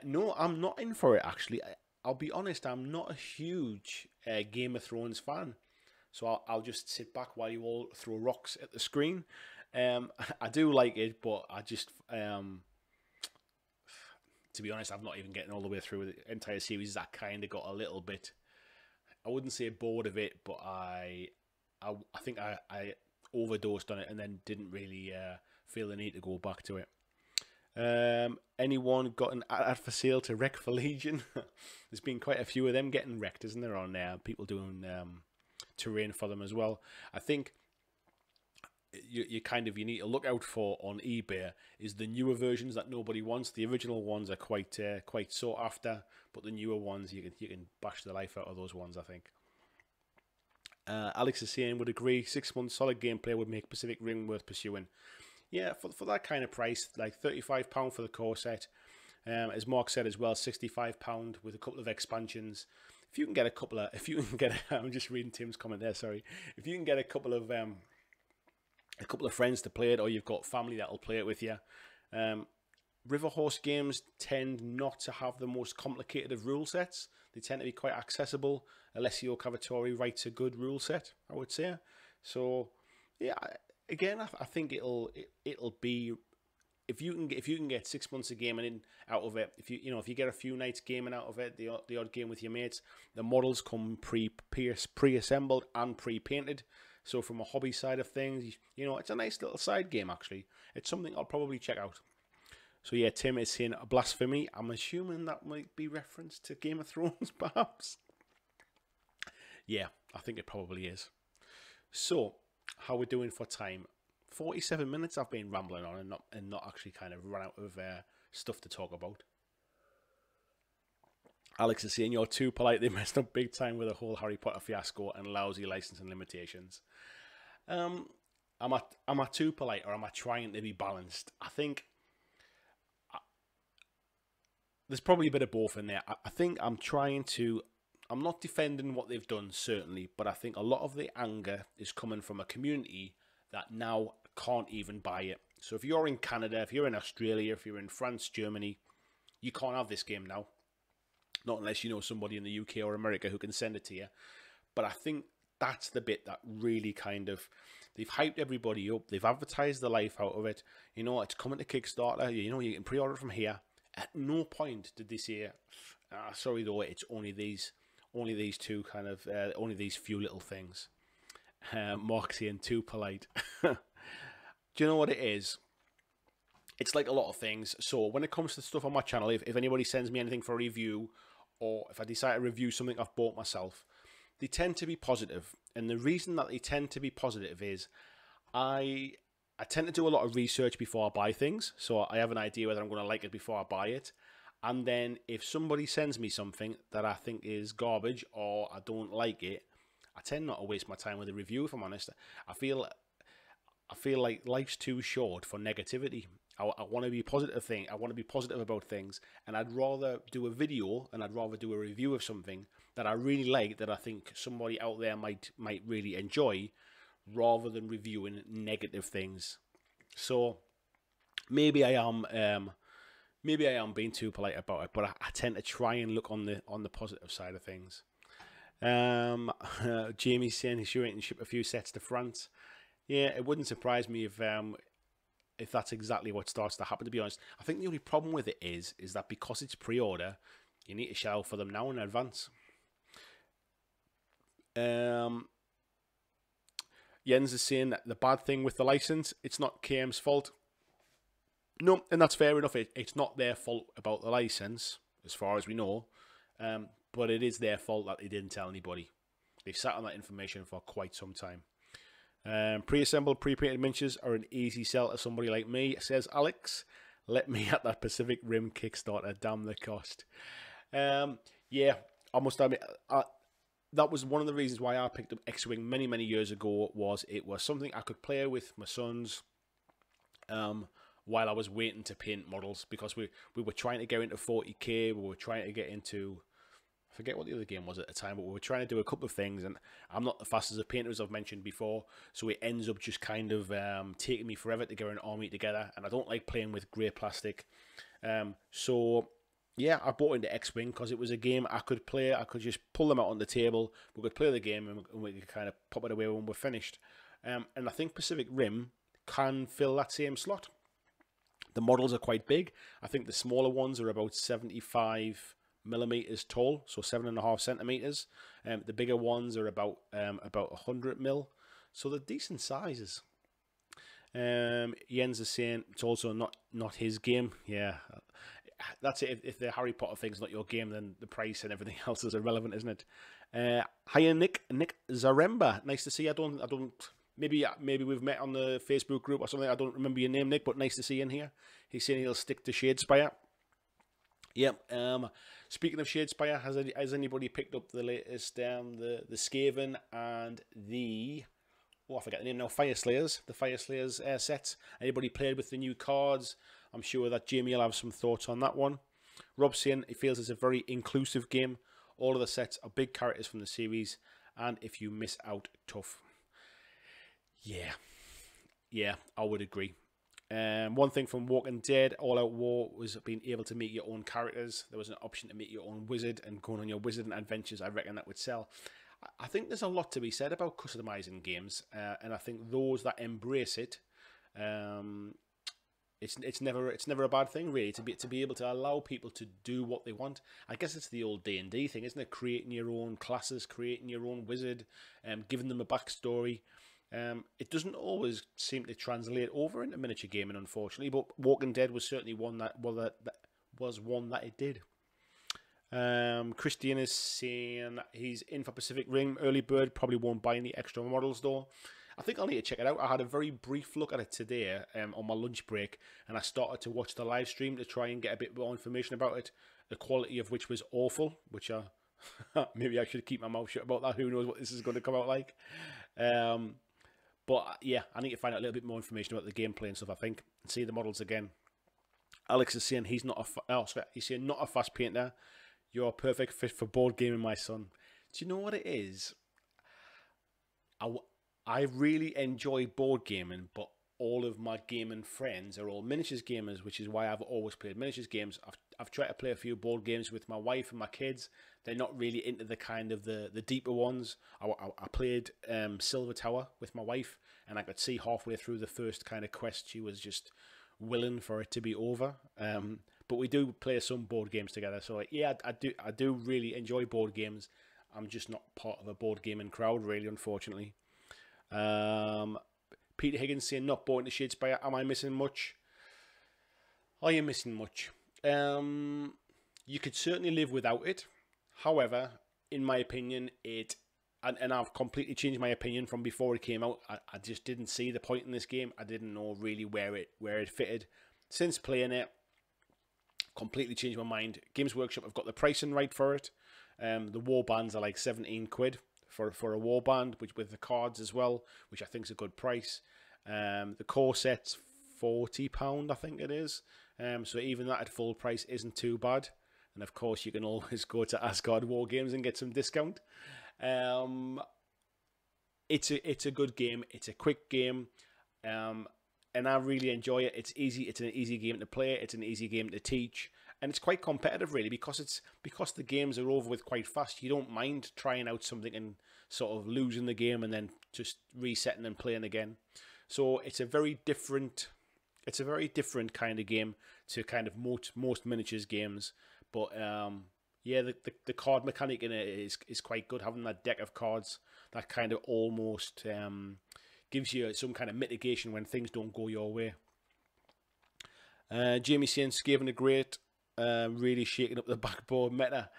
No, I'm not in for it, actually. I'll be honest, I'm not a huge Game of Thrones fan. So I'll just sit back while you all throw rocks at the screen. I do like it, but I just... to be honest, I'm not even getting all the way through the entire series. I kind of got a little bit... I wouldn't say bored of it, but I think I overdosed on it and then didn't really feel the need to go back to it. Anyone got an ad for sale to wreck for Legion? There's been quite a few of them getting wrecked, isn't there, on there? People doing terrain for them as well. I think you need to look out for on eBay is the newer versions that nobody wants. The original ones are quite sought after, but the newer ones you can bash the life out of those ones, I think. Alex is saying, would agree, 6 months solid gameplay would make Pacific Rim worth pursuing. Yeah, for that kind of price, like £35 for the core set. As Mark said as well, £65 with a couple of expansions. If you can get a couple of, I'm just reading Tim's comment there. Sorry. If you can get a couple of friends to play it, or you've got family that'll play it with you. River Horse games tend not to have the most complicated of rule sets. They tend to be quite accessible. Alessio Cavatore writes a good rule set, I would say. So, yeah, again, I think it'll be if you can get 6 months of gaming in out of it, if you get a few nights gaming out of it, the odd game with your mates, the models come pre-assembled and pre-painted. So from a hobby side of things, it's a nice little side game actually. It's something I'll probably check out. So yeah, Tim is saying blasphemy. I'm assuming that might be reference to Game of Thrones, perhaps. Yeah, I think it probably is. So, how we're doing for time? 47 minutes I've been rambling on and not actually kind of run out of stuff to talk about. Alex is saying, you're too polite. They messed up big time with the whole Harry Potter fiasco and lousy licensing limitations. Am I too polite, or am I trying to be balanced? I think there's probably a bit of both in there. I think I'm not defending what they've done, certainly, but I think a lot of the anger is coming from a community that now can't even buy it. So if you're in Canada, if you're in Australia, if you're in France, Germany, you can't have this game now. Not unless you know somebody in the UK or America who can send it to you. But I think that's the bit that really kind of, they've hyped everybody up. They've advertised the life out of it. It's coming to Kickstarter. You can pre-order it from here. At no point did they say, sorry though, it's only these two kind of, only these few little things. Mark saying too polite. Do you know what it is? It's like a lot of things. So when it comes to stuff on my channel, if anybody sends me anything for a review, or if I decide to review something I've bought myself, they tend to be positive. And the reason that they tend to be positive is I tend to do a lot of research before I buy things. So I have an idea whether I'm going to like it before I buy it. And then if somebody sends me something that I think is garbage or I don't like it, I tend not to waste my time with a review, if I'm honest. I feel like life's too short for negativity. I want to be positive I want to be positive about things, and I'd rather do a video and I'd rather do a review of something that I really like, that I think somebody out there might really enjoy, rather than reviewing negative things. So maybe I am being too polite about it, but I tend to try and look on the positive side of things. Jamie's saying he's sure he can ship a few sets to France. Yeah, it wouldn't surprise me if that's exactly what starts to happen, to be honest. I think the only problem with it is that because it's pre-order, you need to shell for them now in advance. Jens is saying that the bad thing with the license, it's not KM's fault. No, and that's fair enough. It's not their fault about the license, as far as we know. But it is their fault that they didn't tell anybody. They've sat on that information for quite some time. Pre-assembled, pre-painted miniatures are an easy sell to somebody like me, says Alex. Let me at that Pacific Rim Kickstarter. Damn the cost. Yeah, I must admit, that was one of the reasons why I picked up X-Wing many, many years ago. It was something I could play with my sons while I was waiting to paint models, because we were trying to get into 40k. We were trying to get into, I forget what the other game was at the time, but we were trying to do a couple of things, and I'm not the fastest of painter, as I've mentioned before, so it ends up just kind of taking me forever to get an army together, and I don't like playing with grey plastic. So yeah, I bought into X-Wing because it was a game I could play. I could just pull them out on the table, we could play the game, and we could kind of pop it away when we're finished. And I think Pacific Rim can fill that same slot. The models are quite big. I think the smaller ones are about 75 millimeters tall, so 7.5 centimeters. The bigger ones are about 100 mil, so they're decent sizes. Jens is saying it's also not his game. Yeah, that's it. If the Harry Potter thing's not your game, then the price and everything else is irrelevant, isn't it? Hiya, Nick Zaremba. Nice to see you. I don't. Maybe we've met on the Facebook group or something. I don't remember your name, Nick, but nice to see you in here. He's saying he'll stick to Shadespire. Yep. Speaking of Shadespire, has anybody picked up the latest the Skaven and the, I forget the name now, Fire Slayers? The Fire Slayers sets. Anybody played with the new cards? I'm sure that Jamie will have some thoughts on that one. Rob's saying he feels it's a very inclusive game. All of the sets are big characters from the series, and if you miss out, tough. Yeah, I would agree. One thing from Walking Dead All Out War was being able to make your own characters. There was an option to make your own wizard and going on your wizarding adventures. I reckon that would sell. I think there's a lot to be said about customizing games, and I think those that embrace it it's never a bad thing really to be able to allow people to do what they want. I guess it's the old D&D thing, isn't it? Creating your own classes, creating your own wizard, giving them a backstory. It doesn't always seem to translate over into miniature gaming, unfortunately. But Walking Dead was certainly one that was one that it did. Christian is saying he's in for Pacific Rim early bird. Probably won't buy any extra models though. I think I'll need to check it out. I had a very brief look at it today on my lunch break, and I started to watch the live stream to try and get a bit more information about it, the quality of which was awful, which maybe I should keep my mouth shut about that. Who knows what this is going to come out like. But yeah, I need to find out a little bit more information about the gameplay and stuff, I think, and see the models again. Alex is saying he's not he's saying not a fast painter. You're a perfect fit for board gaming, my son. Do you know what it is? I really enjoy board gaming, but all of my gaming friends are all miniatures gamers, which is why I've always played miniatures games. I've tried to play a few board games with my wife and my kids. They're not really into the kind of the deeper ones. I played Silver Tower with my wife, and I could see halfway through the first kind of quest she was just willing for it to be over. But we do play some board games together. So yeah, I do really enjoy board games. I'm just not part of a board gaming crowd, really, unfortunately. Peter Higgins saying not bought into Shadespire. Am I missing much? Are you missing much? You could certainly live without it. However, in my opinion, and I've completely changed my opinion from before it came out. I just didn't see the point in this game. I didn't know really where it fitted. Since playing it, completely changed my mind. Games Workshop have got the pricing right for it. The war bands are like 17 quid for a war band, which with the cards as well, which I think is a good price. The core set's £40, I think it is. So even that at full price isn't too bad. And of course, you can always go to Asgard War Games and get some discount. It's a good game. It's a quick game. And I really enjoy it. It's easy. It's an easy game to play. It's an easy game to teach, and it's quite competitive, really, because the games are over with quite fast. You don't mind trying out something and sort of losing the game and then just resetting and playing again. So it's a very different kind of game to kind of most miniatures games. But yeah, the card mechanic in it is quite good. Having that deck of cards that kind of almost gives you some kind of mitigation when things don't go your way. Jamie saying Skaven are great, really shaking up the backboard meta.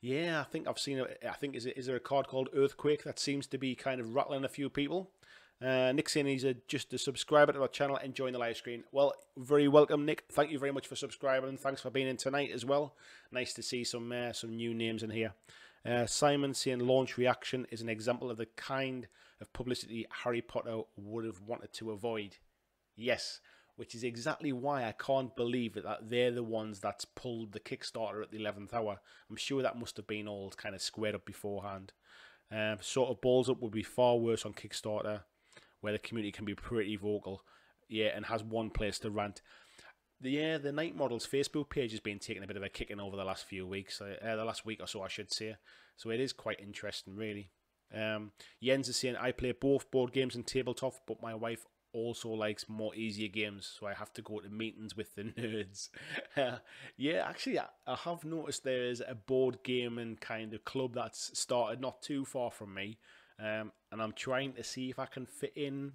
Yeah, I think I've seen it. I think is there a card called Earthquake that seems to be kind of rattling a few people. Nick saying he's just a subscriber to our channel, enjoying the live screen. Well, very welcome, Nick. Thank you very much for subscribing, and thanks for being in tonight as well. Nice to see some new names in here. Simon saying launch reaction is an example of the kind of publicity Harry Potter would have wanted to avoid. Yes, which is exactly why I can't believe that they're the ones that's pulled the Kickstarter at the 11th hour. I'm sure that must have been all kind of squared up beforehand. Sort of balls up would be far worse on Kickstarter, where the community can be pretty vocal, yeah, and has one place to rant. The Night Models Facebook page has been taking a bit of a kicking over the last few weeks, the last week or so, I should say. So it is quite interesting, really. Jens is saying, I play both board games and tabletop, but my wife also likes more easier games, so I have to go to meetings with the nerds. Yeah, actually, I have noticed there's a board gaming kind of club that's started not too far from me, and I'm trying to see if I can fit in,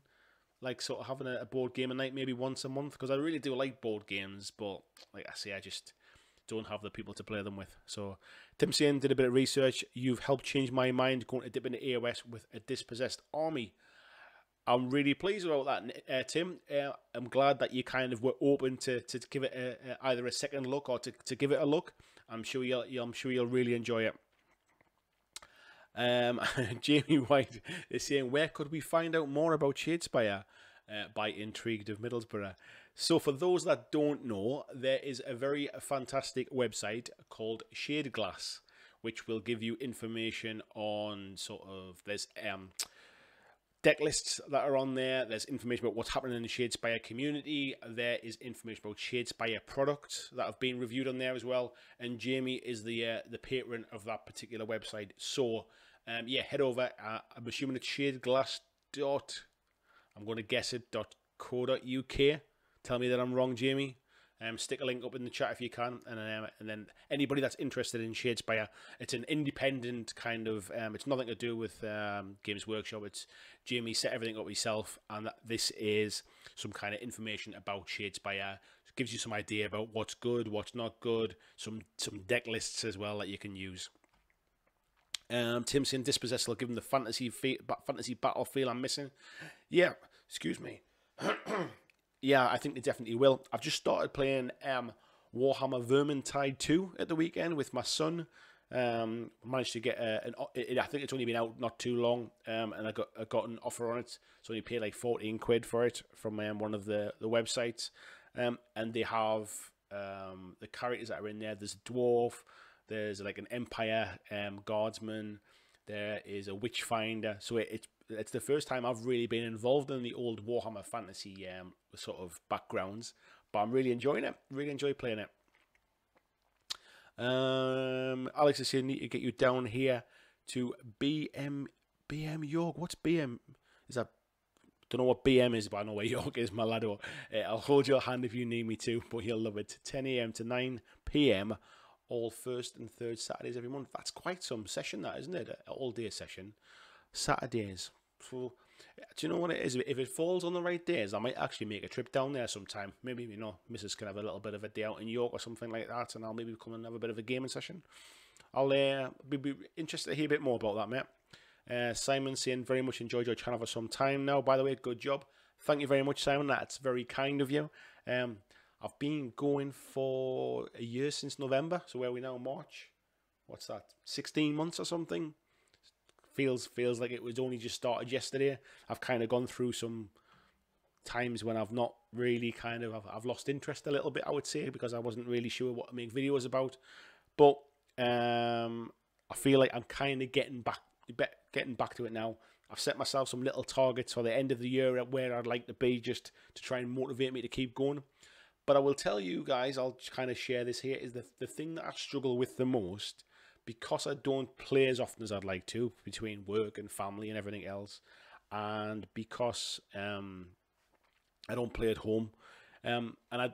like, sort of having a board gaming night maybe once a month, because I really do like board games, but like I say, I just don't have the people to play them with. So Tim Sian did a bit of research. You've helped change my mind going to dip into AOS with a dispossessed army. I'm really pleased about that, Tim. I'm glad that you kind of were open to give it either a second look or to give it a look. I'm sure you'll really enjoy it. Jamie White is saying, where could we find out more about Shadespire? By Intrigued of Middlesbrough. So for those that don't know, there is a very fantastic website called Shadeglass, which will give you information on sort of, there's deck lists that are on there. There's information about what's happening in the Shadespire community. There is information about Shadespire products that have been reviewed on there as well. And Jamie is the patron of that particular website. So yeah, head over. I'm assuming it's shadeglass. I'm going to guess it .co.uk. tell me that I'm wrong, Jamie. Stick a link up in the chat if you can, and then anybody that's interested in Shadespire, it's an independent kind of. It's nothing to do with Games Workshop. It's Jamie set everything up himself, and this is some kind of information about Shadespire. It gives you some idea about what's good, what's not good, some deck lists as well that you can use. Tim saying Dispossessed will give him the fantasy battle feel I'm missing. Yeah, excuse me. Yeah, I think they definitely will. I've just started playing Warhammer Vermintide 2 at the weekend with my son. Managed to get I think it's only been out not too long, and I got an offer on it. So you pay like 14 quid for it from one of the websites, and they have the characters that are in there. There's a dwarf, there's like an Empire guardsman, there is a Witchfinder. So it's the first time I've really been involved in the old Warhammer Fantasy sort of backgrounds, but I'm really enjoying it. Really enjoy playing it. Alex is saying, need to get you down here to BM York. What's BM? Is that? Don't know what BM is, but I know where York is, my lad. I'll hold your hand if you need me to, but you'll love it. 10 a.m. to 9 p.m. all first and third Saturdays every month. That's quite some session, that, isn't it? An all-day session. Saturdays. So, do you know what it is? If it falls on the right days, I might actually make a trip down there sometime. Maybe, Mrs. can have a little bit of a day out in York or something like that, and I'll maybe come and have a bit of a gaming session. I'll be interested to hear a bit more about that, mate. Simon saying, very much enjoyed your channel for some time now. By the way, good job. Thank you very much, Simon. That's very kind of you. I've been going for a year since November. So where are we now? March? What's that? 16 months or something? Feels like it was only just started yesterday. I've kind of gone through some times when I've not really I've lost interest a little bit, I would say, because I wasn't really sure what to make videos about. But I feel like I'm kind of getting back to it now. I've set myself some little targets for the end of the year at where I'd like to be, just to try and motivate me to keep going. But I will tell you guys, I'll kind of share this here, is the thing that I struggle with the most, because I don't play as often as I'd like to, between work and family and everything else, and because I don't play at home,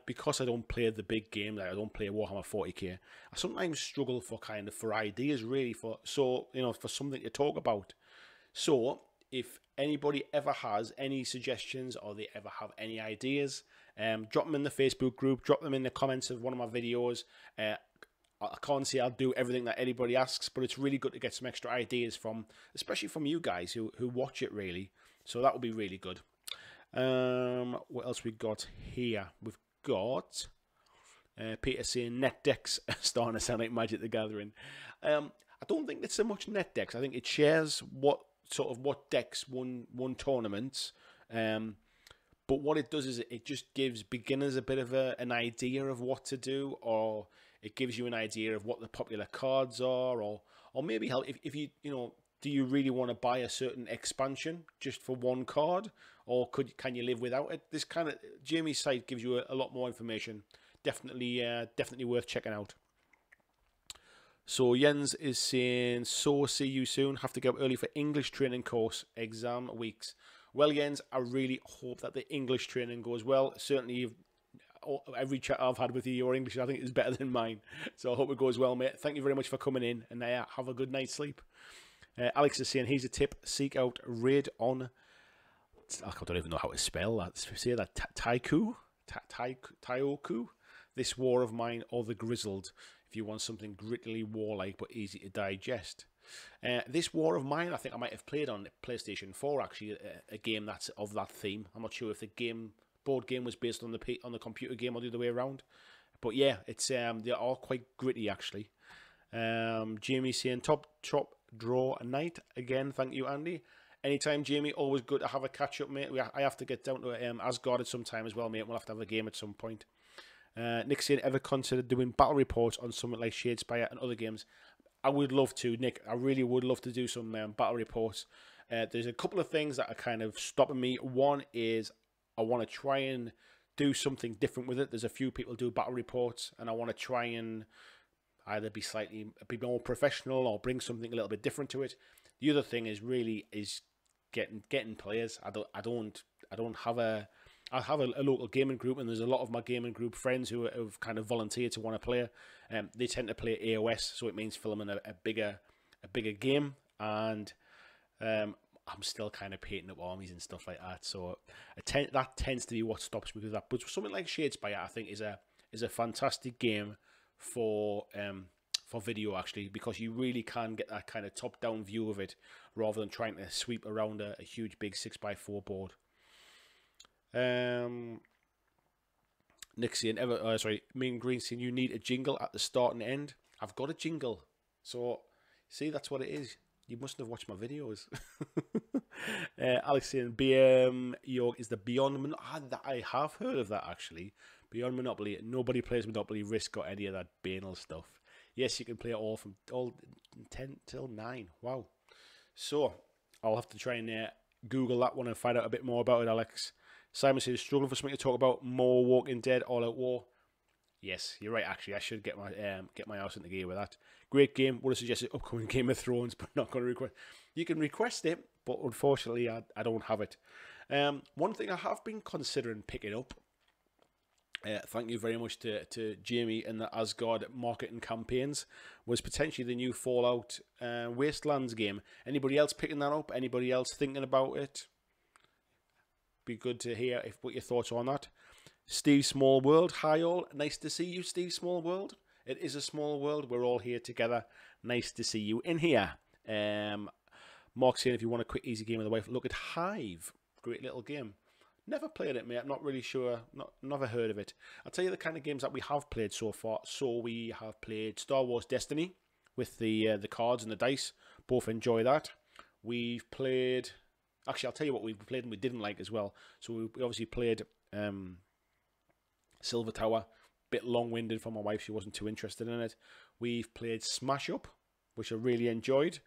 because I don't play the big game, like I don't play Warhammer 40k, I sometimes struggle for ideas, really, for something to talk about. So if anybody ever has any suggestions, or they ever have any ideas, drop them in the Facebook group, drop them in the comments of one of my videos. I can't say I'll do everything that anybody asks, but it's really good to get some extra ideas especially from you guys who watch it, really. So that would be really good. What else we got here? We've got Peter saying net decks starting to sound like Magic the Gathering. I don't think it's so much net decks. I think it shares what decks won tournaments. But what it does is it just gives beginners a bit of an idea of what to do, or it gives you an idea of what the popular cards are, or maybe help if you do you really want to buy a certain expansion just for one card, or can you live without it? This kind of Jamie's site gives you a lot more information. Definitely worth checking out. So Jens is saying, so see you soon. Have to get up early for English training course exam weeks. Well, Jens, I really hope that the English training goes well. Certainly, every chat I've had with you, your English, I think, is better than mine. So I hope it goes well, mate. Thank you very much for coming in, and have a good night's sleep. Alex is saying, here's a tip. Seek out Raid on... I don't even know how to spell that. Say that. Taiku? This War of Mine, or The Grizzled, if you want something gritty war-like but easy to digest. This War of Mine, I think I might have played on PlayStation 4, actually, a game that's of that theme. I'm not sure if the board game was based on the computer game or the other way around. But yeah, it's they're all quite gritty, actually. Jamie saying, top draw night. Again, thank you, Andy. Anytime, Jamie, always good to have a catch-up, mate. I have to get down to Asgard at some time as well, mate. We'll have to have a game at some point. Nick saying, ever considered doing battle reports on something like Shadespire and other games? I would love to, Nick. I really would love to do some battle reports. There's a couple of things that are kind of stopping me. One is I want to try and do something different with it. There's a few people do battle reports, and I want to try and either be more professional or bring something a little bit different to it. The other thing is getting players. I don't have a I have a local gaming group, and there's a lot of my gaming group friends who have kind of volunteered to want to play. They tend to play AOS, so it means filming a bigger game, and I'm still kind of painting up armies and stuff like that. So that tends to be what stops me with that. But something like Shadespire, I think, is a fantastic game for video, actually, because you really can get that kind of top-down view of it rather than trying to sweep around a huge big 6x4 board. Nick saying, Mean Green saying, you need a jingle at the start and end. I've got a jingle. So, see, that's what it is. You mustn't have watched my videos. Alex saying, BM York is the Beyond Monopoly. I have heard of that, actually. Beyond Monopoly. Nobody plays Monopoly, Risk, or any of that banal stuff. Yes, you can play it all from 10 till 9. Wow. So, I'll have to try and Google that one and find out a bit more about it, Alex. Simon says, struggling for something to talk about. More Walking Dead, All Out War. Yes, you're right, actually. I should get my house into gear with that. Great game. Would have suggested upcoming Game of Thrones, but not going to request. You can request it, but unfortunately, I don't have it. One thing I have been considering picking up, thank you very much to Jamie and the Asgard marketing campaigns, was potentially the new Fallout Wastelands game. Anybody else picking that up? Anybody else thinking about it? Be good to hear what your thoughts are on that. Steve Small World, hi all. Nice to see you, Steve Small World. It is a small world. We're all here together. Nice to see you in here. Mark saying, if you want a quick, easy game with the wife, look at Hive. Great little game. Never played it, mate. I'm not really sure. Never heard of it. I'll tell you the kind of games that we have played so far. So we have played Star Wars Destiny with the cards and the dice. Both enjoy that. We've played... Actually, I'll tell you what we've played and we didn't like as well. So we obviously played Silver Tower. Bit long-winded for my wife. She wasn't too interested in it. We've played Smash Up, which I really enjoyed.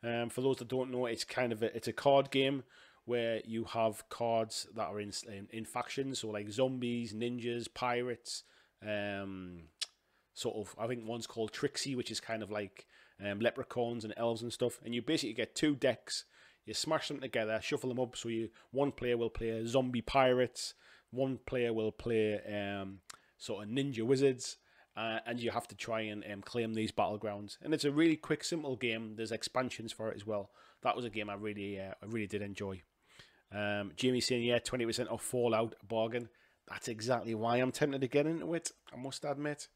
For those that don't know, it's it's a card game where you have cards that are in factions. So like zombies, ninjas, pirates. Sort of, I think one's called Trixie, which is kind of like leprechauns and elves and stuff. And you basically get 2 decks. You smash them together, shuffle them up, so one player will play zombie pirates, one player will play sort of ninja wizards, and you have to try and claim these battlegrounds. And it's a really quick, simple game. There's expansions for it as well. That was a game I really did enjoy. Jamie saying, yeah, 20% off Fallout, bargain. That's exactly why I'm tempted to get into it, I must admit.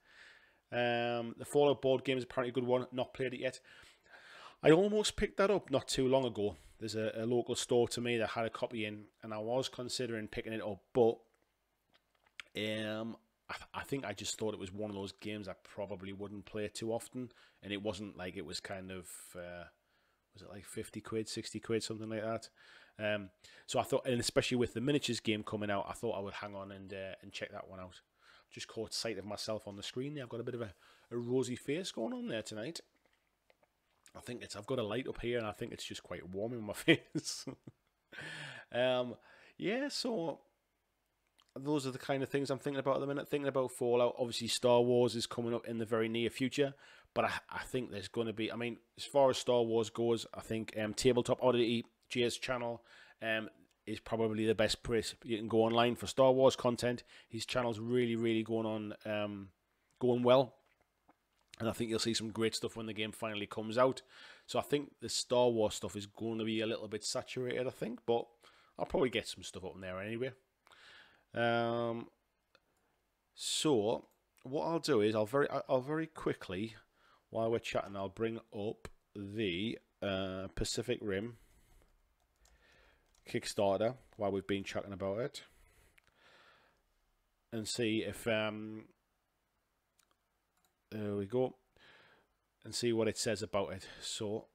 The Fallout board game is apparently a good one. Not played it yet. I almost picked that up not too long ago. There's a local store to me that had a copy in, and I was considering picking it up, but I think I just thought it was one of those games I probably wouldn't play too often, and it wasn't like it was kind of, was it like 50 quid, 60 quid, something like that. So I thought, and especially with the miniatures game coming out, I thought I would hang on and check that one out. Just caught sight of myself on the screen there. I've got a bit of a rosy face going on there tonight. I think I've got a light up here, and I think it's just quite warm in my face. Yeah, so those are the kind of things I'm thinking about at the minute. Thinking about Fallout. Obviously, Star Wars is coming up in the very near future, but I think there's going to be, I mean, as far as Star Wars goes, I think Tabletop Oddity, Jay's channel, is probably the best place you can go online for Star Wars content. His channel's really going well. And I think you'll see some great stuff when the game finally comes out. So I think the Star Wars stuff is going to be a little bit saturated, I think. But I'll probably get some stuff up in there anyway. So what I'll do is I'll very quickly, while we're chatting, I'll bring up the Pacific Rim Kickstarter while we've been chatting about it. And see if... there we go, and see what it says about it. So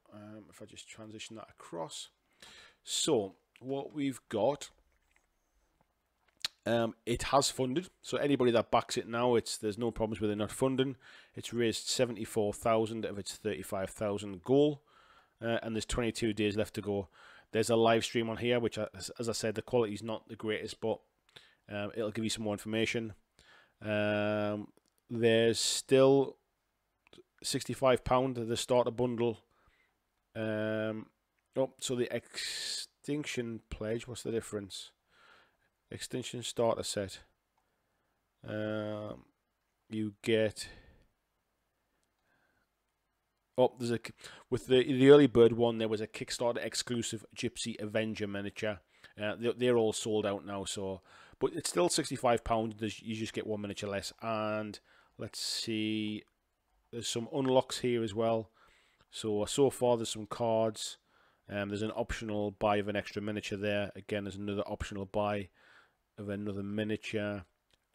if I just transition that across, so what we've got, it has funded. So anybody that backs it now, there's no problems with it not funding. It's raised 74,000 of its 35,000 goal, and there's 22 days left to go. There's a live stream on here, which, as I said, the quality is not the greatest, but it'll give you some more information. There's still £65 the starter bundle. So the Extinction Pledge, what's the difference? extension starter set. You get... Oh, there's with the early bird one, there was a Kickstarter exclusive Gypsy Avenger miniature. They're all sold out now, so but it's still £65. You just get one miniature less. And let's see, there's some unlocks here as well. So far there's some cards. There's an optional buy of an extra miniature there. Again, there's another optional buy of another miniature.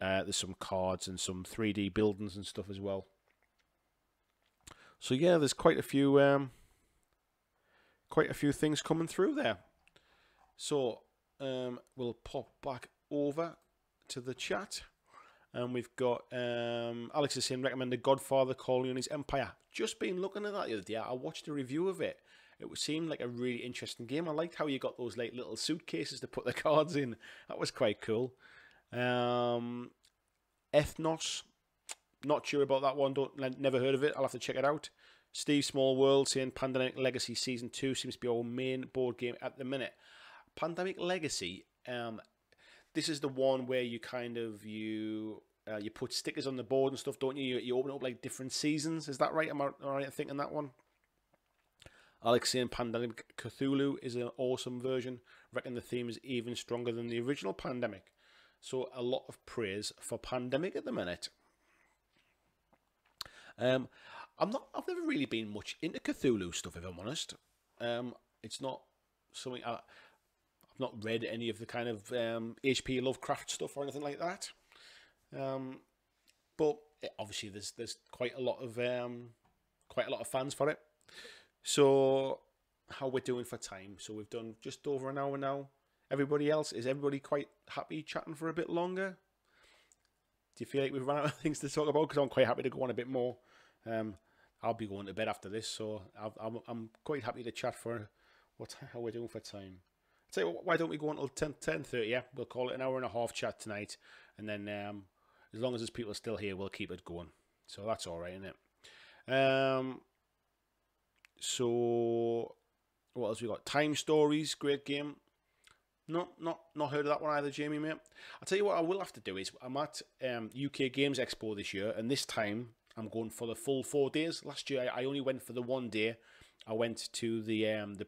There's some cards and some 3D buildings and stuff as well. So yeah, there's quite a few things coming through there. So we'll pop back over to the chat, and we've got Alex is saying recommend The Godfather: Corleone's Empire. Just been looking at that the other day. I watched a review of it. It seemed like a really interesting game. I liked how you got those like little suitcases to put the cards in. That was quite cool. Ethnos. Not sure about that one. Never heard of it. I'll have to check it out. Steve Small World saying Pandemic Legacy Season 2 seems to be our main board game at the minute. Pandemic Legacy, this is the one where you kind of you put stickers on the board and stuff, don't you? You open up like different seasons. Is that right? Am I right in thinking that one? Alex saying Pandemic Cthulhu is an awesome version. Reckon the theme is even stronger than the original Pandemic. So a lot of praise for Pandemic at the minute. I've never really been much into Cthulhu stuff, if I'm honest. It's not something I've not read any of the kind of H.P. Lovecraft stuff or anything like that. But obviously, there's quite a lot of fans for it. So how we're doing for time? So we've done just over an hour now. Is everybody quite happy chatting for a bit longer? Do you feel like we've run out of things to talk about? Because I'm quite happy to go on a bit more. I'll be going to bed after this, so I'm quite happy to chat for how we're doing for time. I'll tell you what, why don't we go until 10:30? Yeah, we'll call it an hour and a half chat tonight, and then as long as there's people still here, we'll keep it going. So that's all right, isn't it? So what else we got? Time Stories, great game. Not heard of that one either, Jamie, mate. I'll tell you what I will have to do is I'm at UK Games Expo this year, and this time I'm going for the full 4 days. Last year I only went for the 1 day. I went to the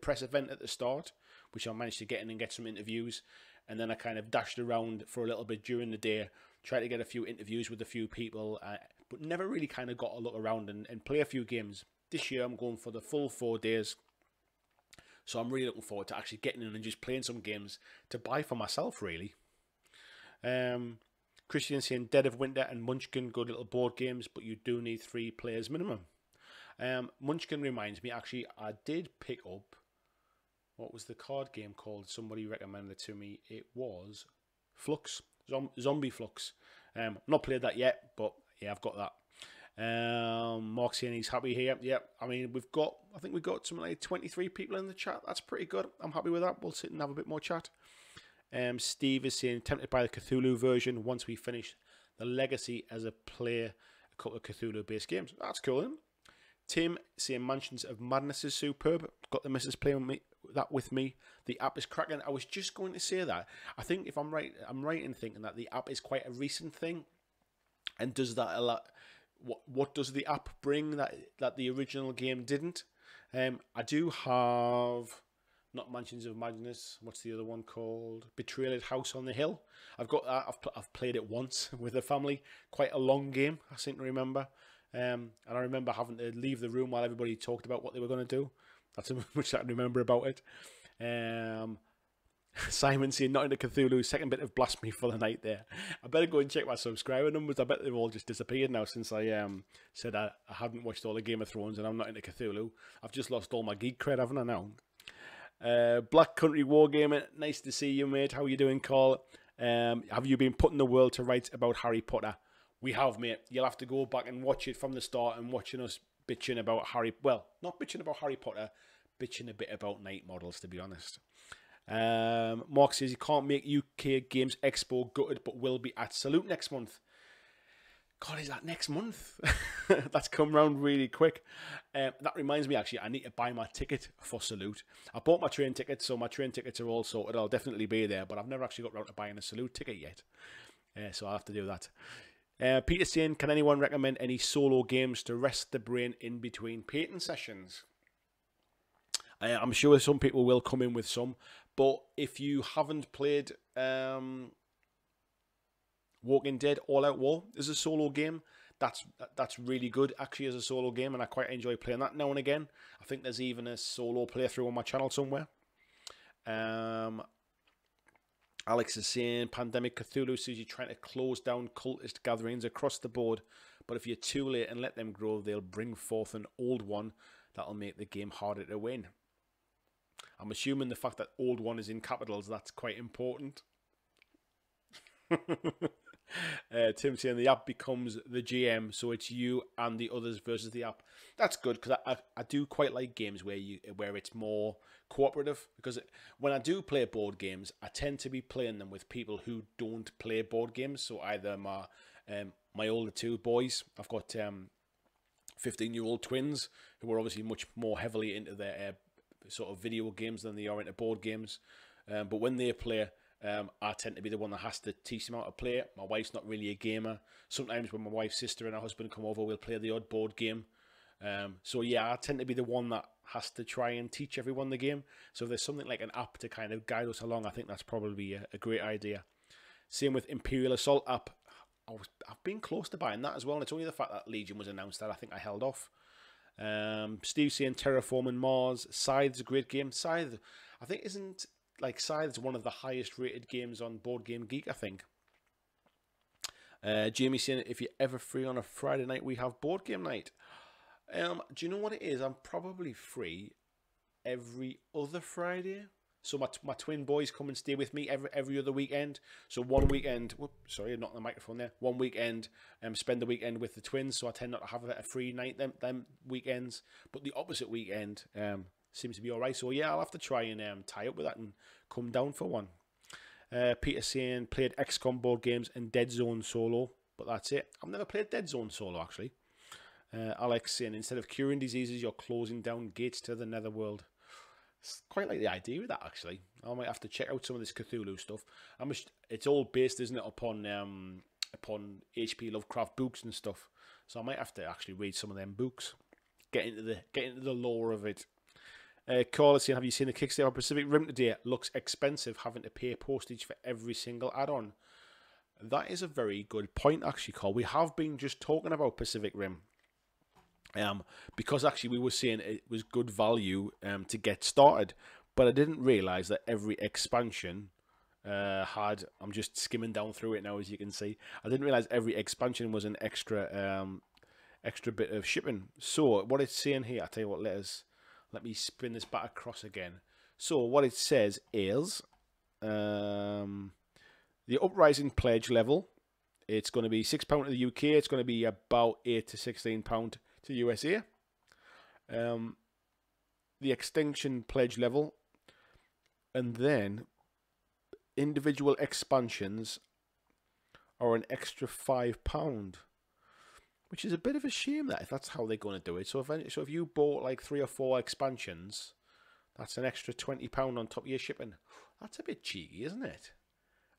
press event at the start, which I managed to get in and get some interviews, and then I kind of dashed around for a little bit during the day, tried to get a few interviews with a few people, but never really kind of got a look around and play a few games. This year I'm going for the full 4 days. So I'm really looking forward to actually getting in and just playing some games to buy for myself, really. Christian saying Dead of Winter and Munchkin, good little board games, but you do need 3 players minimum. Munchkin reminds me, actually, I did pick up, what was the card game called? Somebody recommended it to me. It was Flux, Zombie Flux. Not played that yet, but yeah, I've got that. Mark saying he's happy here. Yep, I mean I think we've got something like 23 people in the chat. That's pretty good. I'm happy with that. We'll sit and have a bit more chat. Steve is saying tempted by the Cthulhu version once we finish the Legacy as a player a couple of Cthulhu based games. That's cool, isn't it? Tim saying Mansions of Madness is superb. Got the missus playing with me. The app is cracking. I was just going to say that. I think if I'm right in thinking that the app is quite a recent thing, and does that a lot. What does the app bring that the original game didn't? I do have not Mansions of Madness. What's the other one called? Betrayal at House on the Hill. I've got that. I've played it once with the family. Quite a long game, I seem to remember. And I remember having to leave the room while everybody talked about what they were going to do. That's how much I can remember about it. Simon saying not into Cthulhu, second bit of blasphemy for the night there. I better go and check my subscriber numbers. I bet they've all just disappeared now since I said I hadn't watched all the Game of Thrones and I'm not into Cthulhu. I've just lost all my geek cred, haven't I now? Black Country Wargaming, nice to see you, mate. How are you doing, Carl? Have you been putting the world to rights about Harry Potter? We have, mate. You'll have to go back and watch it from the start and watching us bitching about not bitching about Harry Potter, bitching a bit about night models, to be honest. Mark says he can't make UK Games Expo gutted, but will be at Salute next month. God, is that next month? That's come round really quick. That reminds me, actually, I need to buy my ticket for Salute. I bought my train ticket, so my train tickets are all sorted. I'll definitely be there, but I've never actually got round to buying a Salute ticket yet. So I'll have to do that. Peter saying, can anyone recommend any solo games to rest the brain in between painting sessions? I'm sure some people will come in with some, but if you haven't played Walking Dead All Out War is a solo game. That's really good actually as a solo game, and I quite enjoy playing that now and again. I think there's even a solo playthrough on my channel somewhere. Alex is saying Pandemic Cthulhu says you're trying to close down cultist gatherings across the board, but if you're too late and let them grow, they'll bring forth an old one that'll make the game harder to win. I'm assuming the fact that old one is in capitals, that's quite important. Tim saying the app becomes the GM, so it's you and the others versus the app. That's good, because I do quite like games where it's more cooperative, because when I do play board games, I tend to be playing them with people who don't play board games. So either my older two boys, I've got 15-year-old twins who are obviously much more heavily into their sort of video games than they are into board games, but when they play, I tend to be the one that has to teach them how to play it. My wife's not really a gamer. Sometimes when my wife's sister and her husband come over, we'll play the odd board game. So yeah, I tend to be the one that has to try and teach everyone the game. So if there's something like an app to kind of guide us along, I think that's probably a great idea. Same with Imperial Assault app. I've been close to buying that as well, and it's only the fact that Legion was announced that I think I held off. Steve saying Terraforming Mars. Scythe's a great game. Scythe, I think, isn't... Like, Scythe's one of the highest rated games on Board Game Geek, I think. Jamie saying, if you're ever free on a Friday night, we have board game night. Do you know what it is? I'm probably free every other Friday. So my twin boys come and stay with me every other weekend. So one weekend, sorry, not on the microphone there. One weekend, spend the weekend with the twins. So I tend not to have a free night them weekends. But the opposite weekend, seems to be all right. So yeah, I'll have to try and tie up with that and come down for one. Peter saying played XCOM board games and Dead Zone solo, but that's it. I've never played Dead Zone solo actually. Alex saying instead of curing diseases, you're closing down gates to the netherworld. It's quite like the idea of that actually. I might have to check out some of this Cthulhu stuff. It's all based, isn't it, upon H.P. Lovecraft books and stuff. So I might have to actually read some of them books, get into the lore of it. Caller saying, have you seen the Kickstarter on Pacific Rim today? Looks expensive, having to pay postage for every single add-on. That is a very good point, actually, Carl. We have been just talking about Pacific Rim. Because actually we were saying it was good value to get started. But I didn't realise that every expansion had... I'm just skimming down through it now, as you can see. I didn't realise every expansion was an extra bit of shipping. So, what it's saying here, I'll tell you what, let me spin this back across again. So what it says is the Uprising pledge level, it's going to be £6 to the UK. It's going to be about £8 to £16 to USA. The Extinction pledge level, and then individual expansions are an extra £5. Which is a bit of a shame that if that's how they're going to do it. So if you bought like 3 or 4 expansions, that's an extra £20 on top of your shipping. That's a bit cheeky, isn't it?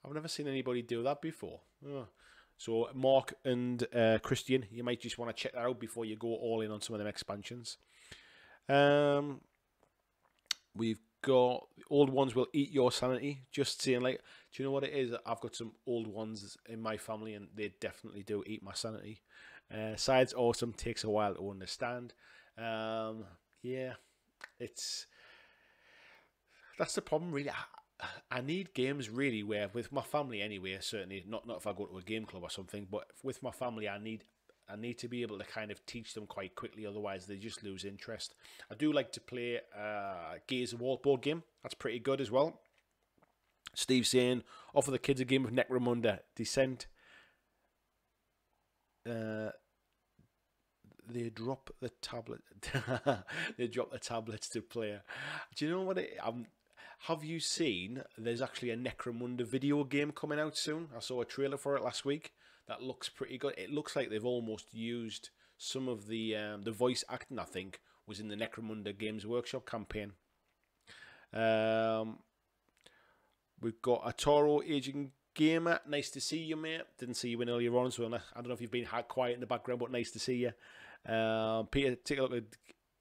I've never seen anybody do that before. Oh. So Mark and Christian, you might just want to check that out before you go all in on some of them expansions. We've got old ones will eat your sanity. Just saying, like, do you know what it is? I've got some old ones in my family, and they definitely do eat my sanity. Side's awesome, takes a while to understand. Yeah, that's the problem really. I need games really where, with my family anyway, certainly not if I go to a game club or something, but with my family I need to be able to kind of teach them quite quickly, otherwise they just lose interest. I do like to play Gears of War board game. That's pretty good as well. Steve saying, offer the kids a game of Necromunda Descent. They drop the tablet. They drop the tablets to play. Do you know what? Have you seen there's actually a Necromunda video game coming out soon? I saw a trailer for it last week. That looks pretty good. It looks like they've almost used some of the voice acting, I think, was in the Necromunda Games Workshop campaign. We've got a Toro Aging Gamer. Nice to see you, mate. Didn't see you in earlier on, so I don't know if you've been quiet in the background, but nice to see you. Peter, take a look at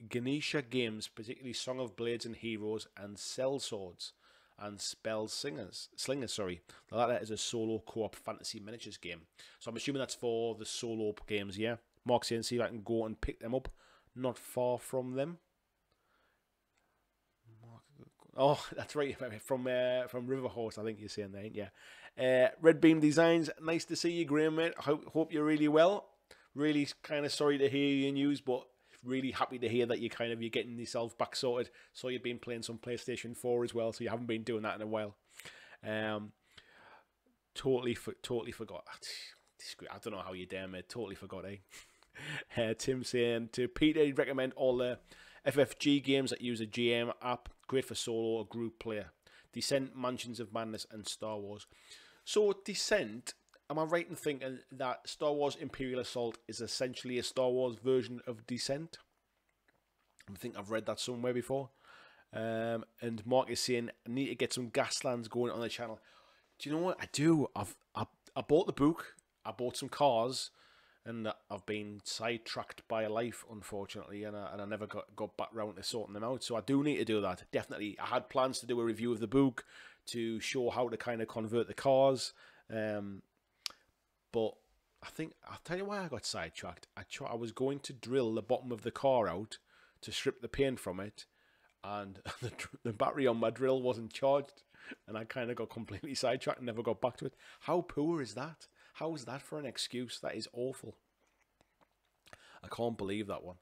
Ganesha Games, particularly Song of Blades and Heroes and Cell Swords and Spell Slingers. The latter is a solo co-op fantasy miniatures game. So I'm assuming that's for the solo games, yeah? Mark's saying, see if I can go and pick them up. Not far from them. Oh, that's right. From River Horse, I think you're saying that, ain't you? Red Beam Designs, nice to see you, Graham, mate. Hope you're really well. Really kind of sorry to hear your news, but really happy to hear that you're getting yourself back sorted. So you've been playing some PlayStation 4 as well, so you haven't been doing that in a while. Totally forgot. I don't know how you dare, mate. Totally forgot, eh? Tim saying, to Peter, he'd recommend all the FFG games that use a GM app. Great for solo or group player. Descent, Mansions of Madness, and Star Wars. So Descent, am I right in thinking that Star Wars Imperial Assault is essentially a Star Wars version of Descent? I think I've read that somewhere before. And Mark is saying, I need to get some Gaslands going on the channel. Do you know what? I do. I bought the book. I bought some cars. And I've been sidetracked by life, unfortunately, and I never got back round to sorting them out. So I do need to do that. Definitely. I had plans to do a review of the book to show how to kind of convert the cars. But I think, I'll tell you why I got sidetracked. I was going to drill the bottom of the car out to strip the paint from it, and the battery on my drill wasn't charged, and I kind of got completely sidetracked and never got back to it. How poor is that? How is that for an excuse? That is awful. I can't believe that one.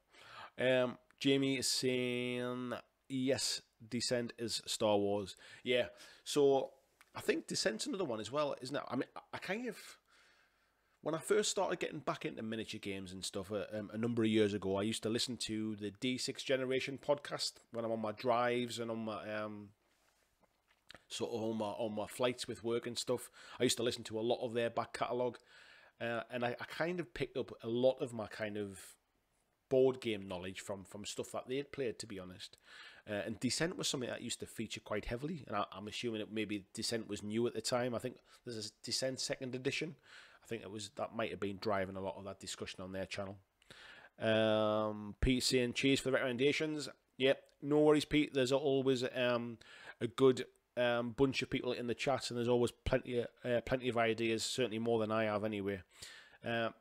Jamie is saying, yes, Descent is Star Wars. Yeah, so I think Descent's another one as well, isn't it? I mean, I kind of, when I first started getting back into miniature games and stuff a number of years ago, I used to listen to the D6 Generation podcast when I'm on my drives and on my sort of on my flights with work and stuff. I used to listen to a lot of their back catalogue, and I kind of picked up a lot of my kind of board game knowledge from stuff that they had played, to be honest. And Descent was something that used to feature quite heavily, and I'm assuming that maybe Descent was new at the time. I think there's a Descent 2nd edition. I think that might have been driving a lot of that discussion on their channel. Pete saying, cheers for the recommendations. Yep, no worries, Pete. There's always a good bunch of people in the chat, and there's always plenty of ideas, certainly more than I have anyway.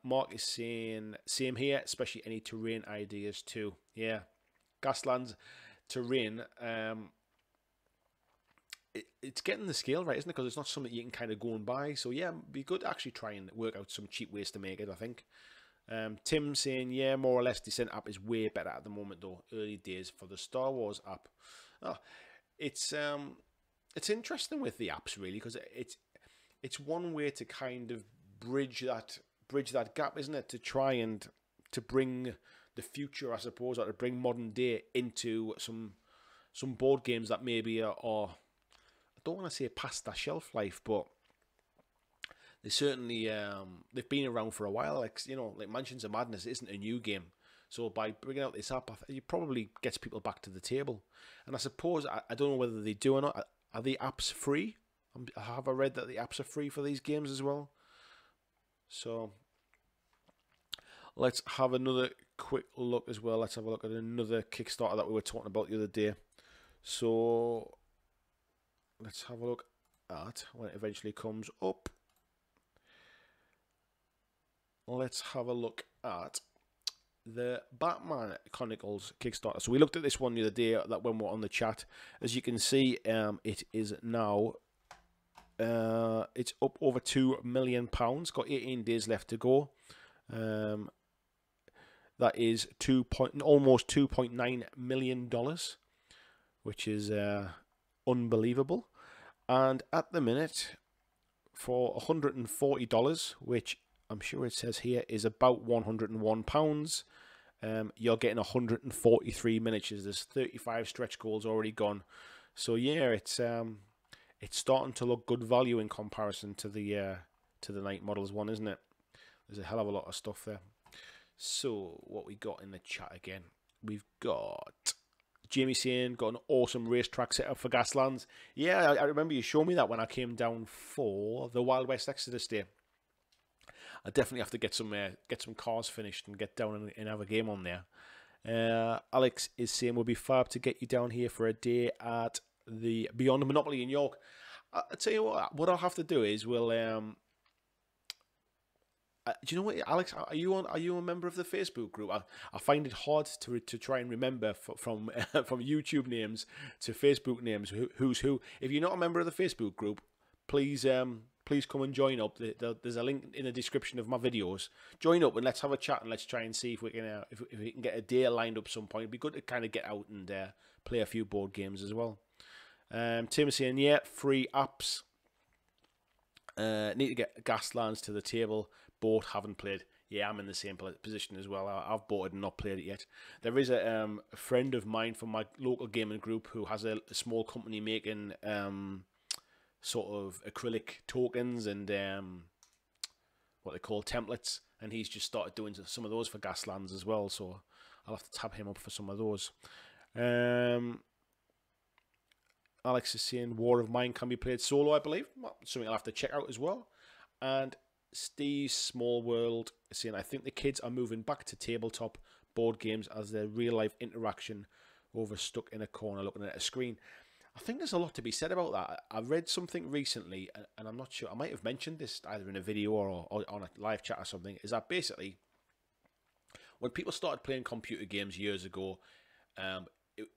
Mark is saying, same here, especially any terrain ideas too. Yeah, Gaslands terrain, it's getting the scale right, isn't it? Because it's not something you can kind of go and buy. So yeah, it'd be good to actually try and work out some cheap ways to make it, I think. Tim saying, yeah, more or less Descent app is way better at the moment though. Early days for the Star Wars app. Oh, it's interesting with the apps, really, because it's one way to kind of bridge that gap, isn't it? To try and to bring the future, I suppose, or to bring modern day into some board games that maybe are I don't want to say past their shelf life, but they certainly they've been around for a while. Like, you know, like Mansions of Madness isn't a new game. So by bringing out this app, it probably gets people back to the table. And I suppose, I don't know whether they do or not. Are the apps free? Have I read that the apps are free for these games as well? So let's have another quick look as well. Let's have a look at another Kickstarter that we were talking about the other day. So let's have a look at when it eventually comes up. Let's have a look at the Batman Chronicles Kickstarter. So we looked at this one the other day that when we're on the chat. As you can see, it is now it's up over £2 million. Got 18 days left to go. That is almost $2.9 million, which is unbelievable. And at the minute, for $140, which I'm sure it says here is about £101, you're getting 143 miniatures. There's 35 stretch goals already gone. So yeah, it's starting to look good value in comparison to the night models one, isn't it? There's a hell of a lot of stuff there. So what we got in the chat again? We've got Jamie saying, got an awesome racetrack setup for Gaslands. Yeah, I remember you showed me that when I came down for the Wild West Exodus Day. I definitely have to get some cars finished and get down and have a game on there. Alex is saying we'll be fab to get you down here for a day at the Beyond Monopoly in York. I'll tell you what I'll have to do is we'll do you know what, Alex? Are you a member of the Facebook group? I find it hard to try and remember from from YouTube names to Facebook names who's who. If you're not a member of the Facebook group, please please come and join up. There's a link in the description of my videos. Join up and let's have a chat and let's try and see if we can if we can get a day lined up some point. It'd be good to kind of get out and play a few board games as well. Tim is saying, yeah, free apps. Need to get Gaslands to the table. Both haven't played. Yeah, I'm in the same position as well. I've bought it and not played it yet. There is a friend of mine from my local gaming group who has a small company making sort of acrylic tokens and what they call templates, and he's just started doing some of those for Gaslands as well. So I'll have to tab him up for some of those. Alex is saying War of Mine can be played solo, I believe. Well, something I'll have to check out as well. And Steve Small World is saying, I think the kids are moving back to tabletop board games as their real life interaction over stuck in a corner looking at a screen. I think there's a lot to be said about that. I read something recently, and I'm not sure, I might have mentioned this either in a video or on a live chat or something, is that basically when people started playing computer games years ago,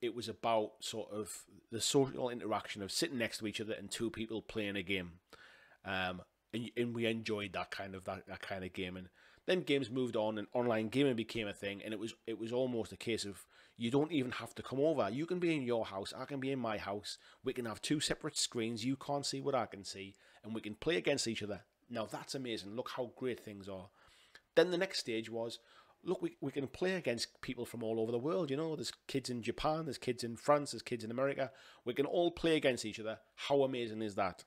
it was about sort of the social interaction of sitting next to each other and two people playing a game, and we enjoyed that kind of game. And then games moved on, and online gaming became a thing. And it was almost a case of you don't even have to come over. You can be in your house, I can be in my house. We can have two separate screens. You can't see what I can see, and we can play against each other. Now that's amazing. Look how great things are. Then the next stage was, look, we can play against people from all over the world. You know, there's kids in Japan, there's kids in France, there's kids in America. We can all play against each other. How amazing is that?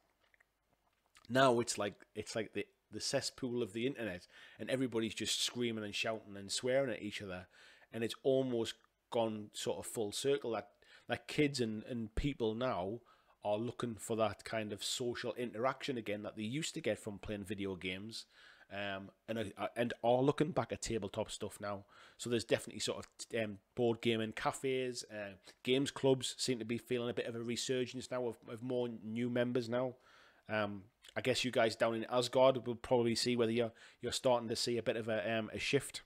Now it's like the cesspool of the internet, and everybody's just screaming and shouting and swearing at each other, and it's almost gone sort of full circle that kids and people now are looking for that kind of social interaction again that they used to get from playing video games. And are looking back at tabletop stuff now. So there's definitely sort of board gaming cafes, games clubs seem to be feeling a bit of a resurgence now of more new members now. I guess you guys down in Asgard will probably see whether you're starting to see a bit of a shift.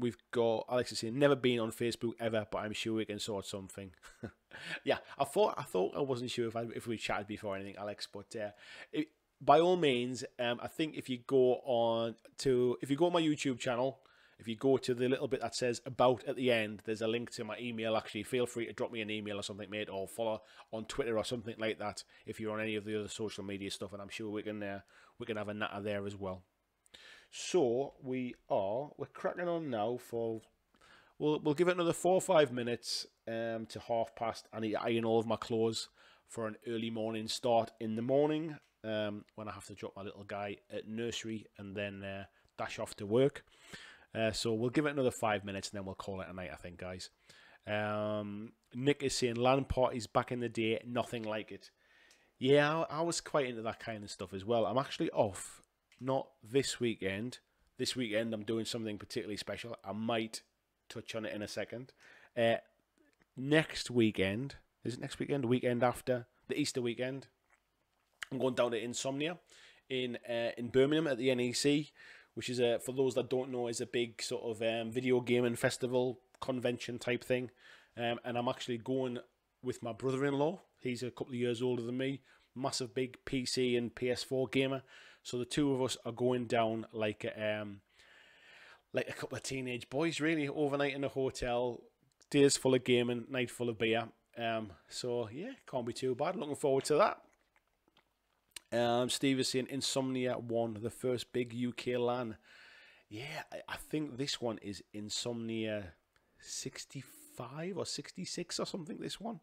We've got Alex is saying never been on Facebook ever, but I'm sure we can sort something. Yeah, I thought I wasn't sure if we chatted before or anything, Alex, but by all means, I think if you go on my YouTube channel, if you go to the little bit that says about at the end, there's a link to my email. Actually, feel free to drop me an email or something, mate, or follow on Twitter or something like that if you're on any of the other social media stuff, and I'm sure we can have a natter there as well. So we're cracking on now for we'll give it another 4 or 5 minutes to 1:30. I need to iron all of my clothes for an early morning start in the morning when I have to drop my little guy at nursery and then dash off to work. So we'll give it another 5 minutes and then we'll call it a night, I think, guys. Nick is saying LAN parties back in the day, nothing like it. Yeah, I was quite into that kind of stuff as well. I'm actually off. Not this weekend. This weekend I'm doing something particularly special. I might touch on it in a second. Next weekend, is it next weekend? The weekend after, the Easter weekend, I'm going down to Insomnia in Birmingham at the NEC, which is for those that don't know, is a big sort of video gaming festival convention type thing. And I'm actually going with my brother-in-law. He's a couple of years older than me. Massive big PC and PS4 gamer. So the two of us are going down like a couple of teenage boys, really, overnight in a hotel, days full of gaming, night full of beer. So yeah, can't be too bad. Looking forward to that. Steve is saying Insomnia won the first big UK LAN. Yeah, I think this one is Insomnia 64 65 or 66 or something, this one.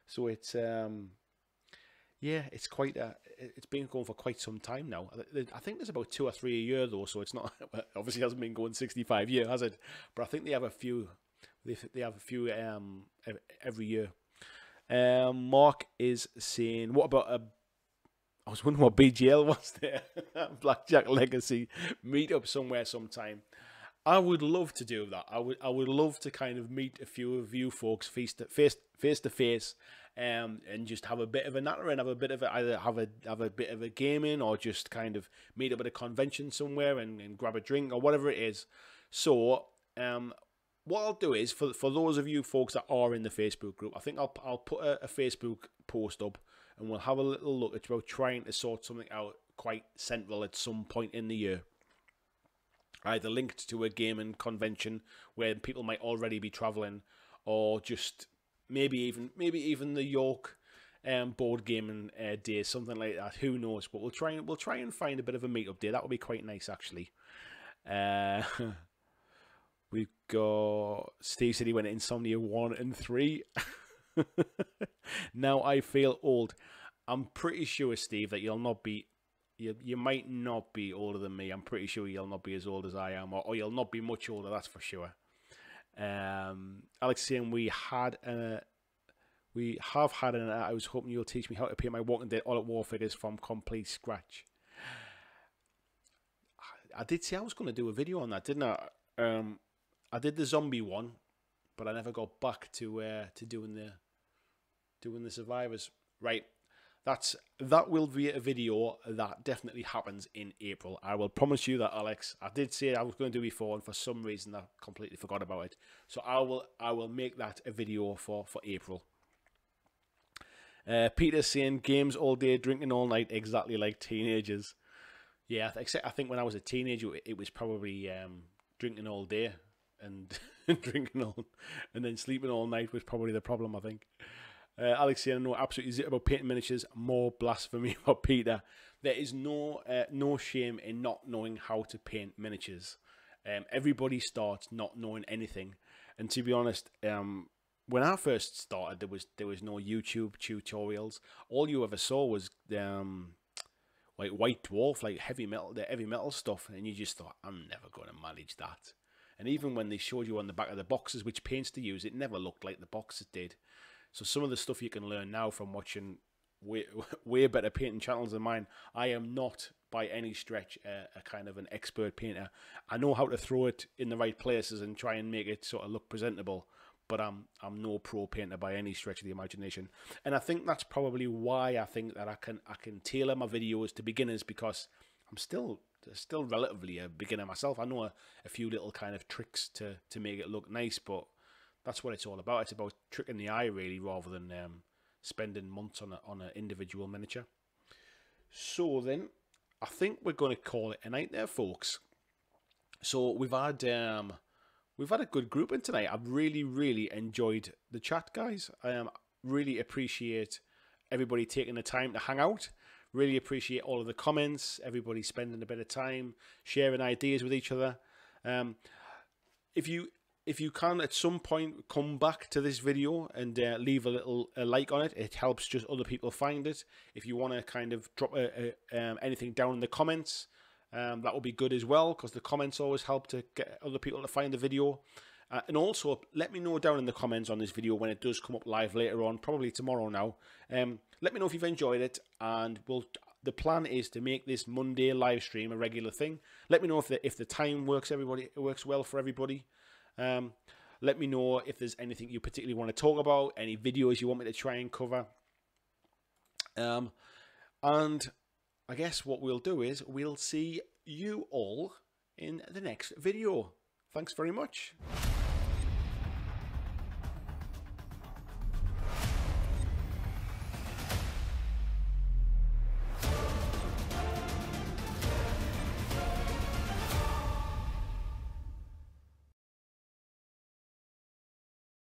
So it's yeah, it's quite it's been going for quite some time now. I think there's about 2 or 3 a year though, so it's not obviously hasn't been going 65 years, has it? But I think they have a few. They have a few every year. Mark is saying, what about I was wondering what BGL was there. BlackJack Legacy meetup somewhere sometime. I would love to do that. I would love to kind of meet a few of you folks face to face, and just have a bit of a natter and have a bit of either have a bit of a gaming, or just kind of meet up at a convention somewhere and grab a drink or whatever it is. So what I'll do is, for those of you folks that are in the Facebook group, I think I'll put a Facebook post up, and we'll have a little look at about trying to sort something out quite central at some point in the year. Either linked to a gaming convention where people might already be traveling, or just maybe even the York board gaming day, something like that. Who knows? But we'll try and find a bit of a meetup day. That would be quite nice, actually. We've got Steve said he went Insomnia 1 and 3. Now I feel old. I'm pretty sure, Steve, that you'll not be. You might not be older than me. I'm pretty sure you'll not be as old as I am, or you'll not be much older. That's for sure. Alex saying we have had an. I was hoping you'll teach me how to paint my Walking Dead All Out War figures from complete scratch. I did say I was going to do a video on that, didn't I? I did the zombie one, but I never got back to doing the survivors. Right. That will be a video that definitely happens in April. I will promise you that, Alex. I did say I was going to do before, and for some reason I completely forgot about it. So I will make that a video for April. Peter's saying games all day, drinking all night, exactly like teenagers. Yeah, except I think when I was a teenager, it was probably drinking all day and and then sleeping all night was probably the problem, I think. Alex saying, no, absolutely zero about painting miniatures. More blasphemy for Peter. There is no shame in not knowing how to paint miniatures. Everybody starts not knowing anything, and to be honest, when I first started, there was no YouTube tutorials. All you ever saw was like White Dwarf, like the heavy metal stuff, and you just thought, I'm never going to manage that. And even when they showed you on the back of the boxes which paints to use, it never looked like the boxes did. So some of the stuff you can learn now from watching way better painting channels than mine. I am not by any stretch a kind of an expert painter. I know how to throw it in the right places and try and make it sort of look presentable, but I'm no pro painter by any stretch of the imagination. And I think that's probably why I think that I can tailor my videos to beginners, because I'm still relatively a beginner myself. I know a few little kind of tricks to make it look nice, but that's what it's all about. It's about tricking the eye, really, rather than spending months on an individual miniature. So then, I think we're going to call it a night there, folks. So we've had a good group in tonight. I've really enjoyed the chat, guys. I really appreciate everybody taking the time to hang out. Really appreciate all of the comments. Everybody spending a bit of time sharing ideas with each other. If you can at some point come back to this video and leave a like on it, it helps just other people find it. If you want to kind of drop anything down in the comments, that would be good as well, because the comments always help to get other people to find the video. And also, let me know down in the comments on this video when it does come up live later on, probably tomorrow now. Let me know if you've enjoyed it, and the plan is to make this Monday live stream a regular thing. Let me know if the time works well for everybody. Let me know if there's anything you particularly want to talk about, any videos you want me to try and cover. And I guess what we'll do is we'll see you all in the next video. Thanks very much.